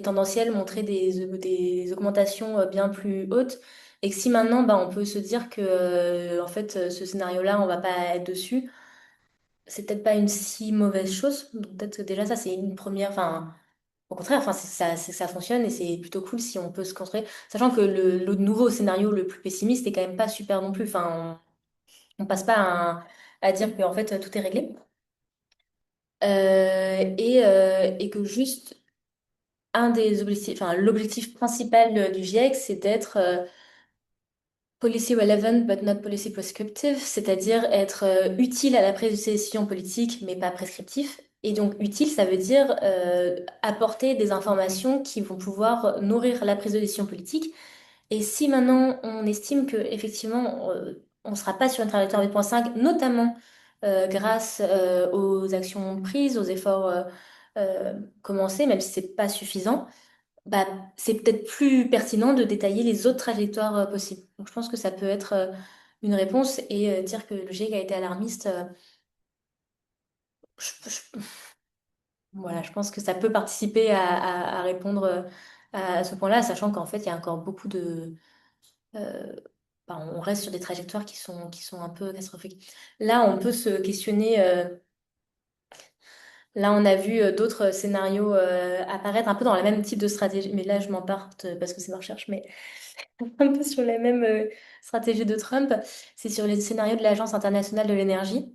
tendanciels montraient des augmentations bien plus hautes. Et que si maintenant, bah, on peut se dire que en fait, ce scénario-là, on va pas être dessus, c'est peut-être pas une si mauvaise chose. Donc peut-être que déjà, ça, c'est une première. Enfin, au contraire, enfin, ça fonctionne et c'est plutôt cool si on peut se construire. Sachant que le nouveau scénario le plus pessimiste est quand même pas super non plus. Enfin, on passe pas à dire que en fait, tout est réglé. Et que juste un des objectifs, enfin, l'objectif principal du GIEC, c'est d'être policy relevant but not policy prescriptive, c'est-à-dire être utile à la prise de décision politique, mais pas prescriptif. Et donc utile, ça veut dire apporter des informations qui vont pouvoir nourrir la prise de décision politique. Et si maintenant on estime que effectivement on ne sera pas sur une trajectoire 8.5, notamment grâce aux actions prises, aux efforts commencer, même si c'est pas suffisant, bah, c'est peut-être plus pertinent de détailler les autres trajectoires possibles. Donc je pense que ça peut être une réponse et dire que le GIEC a été alarmiste. Je- voilà, je pense que ça peut participer à répondre à ce point-là, sachant qu'en fait, il y a encore beaucoup de... euh, on reste sur des trajectoires qui sont un peu catastrophiques. Là, on peut se questionner. Là, on a vu d'autres scénarios apparaître un peu dans le même type de stratégie. Mais là, je m'en parte parce que c'est ma recherche, mais un peu sur la même stratégie de Trump. C'est sur les scénarios de l'Agence internationale de l'énergie,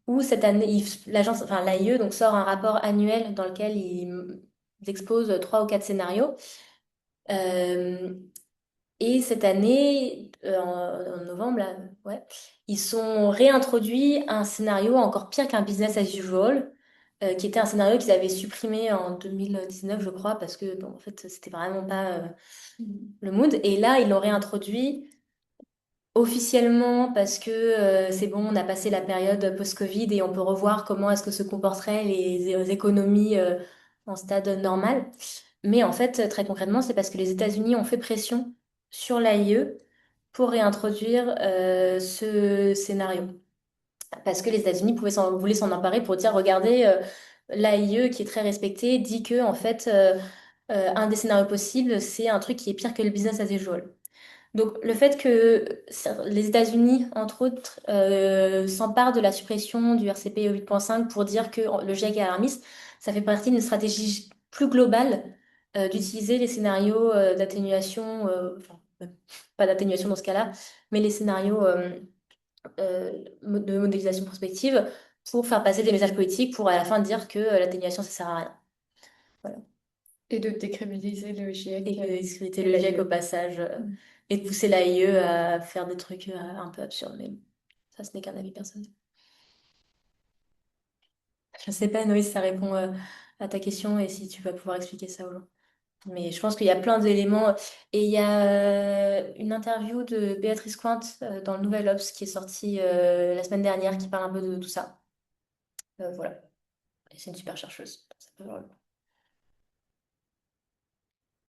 où cette année, l'agence, enfin l'AIE, donc sort un rapport annuel dans lequel ils exposent trois ou quatre scénarios. Euh, et cette année, en novembre, là, ouais, ils sont réintroduit un scénario encore pire qu'un business as usual, qui était un scénario qu'ils avaient supprimé en 2019, je crois, parce que bon, en fait, c'était vraiment pas le mood. Et là, ils l'ont réintroduit officiellement parce que c'est bon, on a passé la période post-Covid et on peut revoir comment est-ce que se comporteraient les économies en stade normal. Mais en fait, très concrètement, c'est parce que les États-Unis ont fait pression sur l'AIE pour réintroduire ce scénario. Parce que les États-Unis voulaient s'en emparer pour dire, regardez, l'AIE qui est très respectée dit que en fait, un des scénarios possibles, c'est un truc qui est pire que le business as usual. Donc, le fait que les États-Unis, entre autres, s'emparent de la suppression du RCP 8.5 pour dire que le GIEC est alarmiste, ça fait partie d'une stratégie plus globale d'utiliser les scénarios d'atténuation, enfin, pas d'atténuation dans ce cas-là, mais les scénarios de modélisation prospective pour faire passer des messages politiques pour à la fin dire que l'atténuation, ça sert à rien. Voilà. Et de décrédibiliser le GIEC Et de discréditer et le GIEC l'AIE. au passage et de pousser l'AIE à faire des trucs un peu absurdes. Mais ça, ce n'est qu'un avis personnel. Je ne sais pas, Noé, si ça répond à ta question et si tu vas pouvoir expliquer ça aux gens. Mais je pense qu'il y a plein d'éléments. Et il y a une interview de Béatrice Cointe dans le Nouvel Obs qui est sortie la semaine dernière qui parle un peu de tout ça. Voilà. Et c'est une super chercheuse. Ça peut valoir le coup.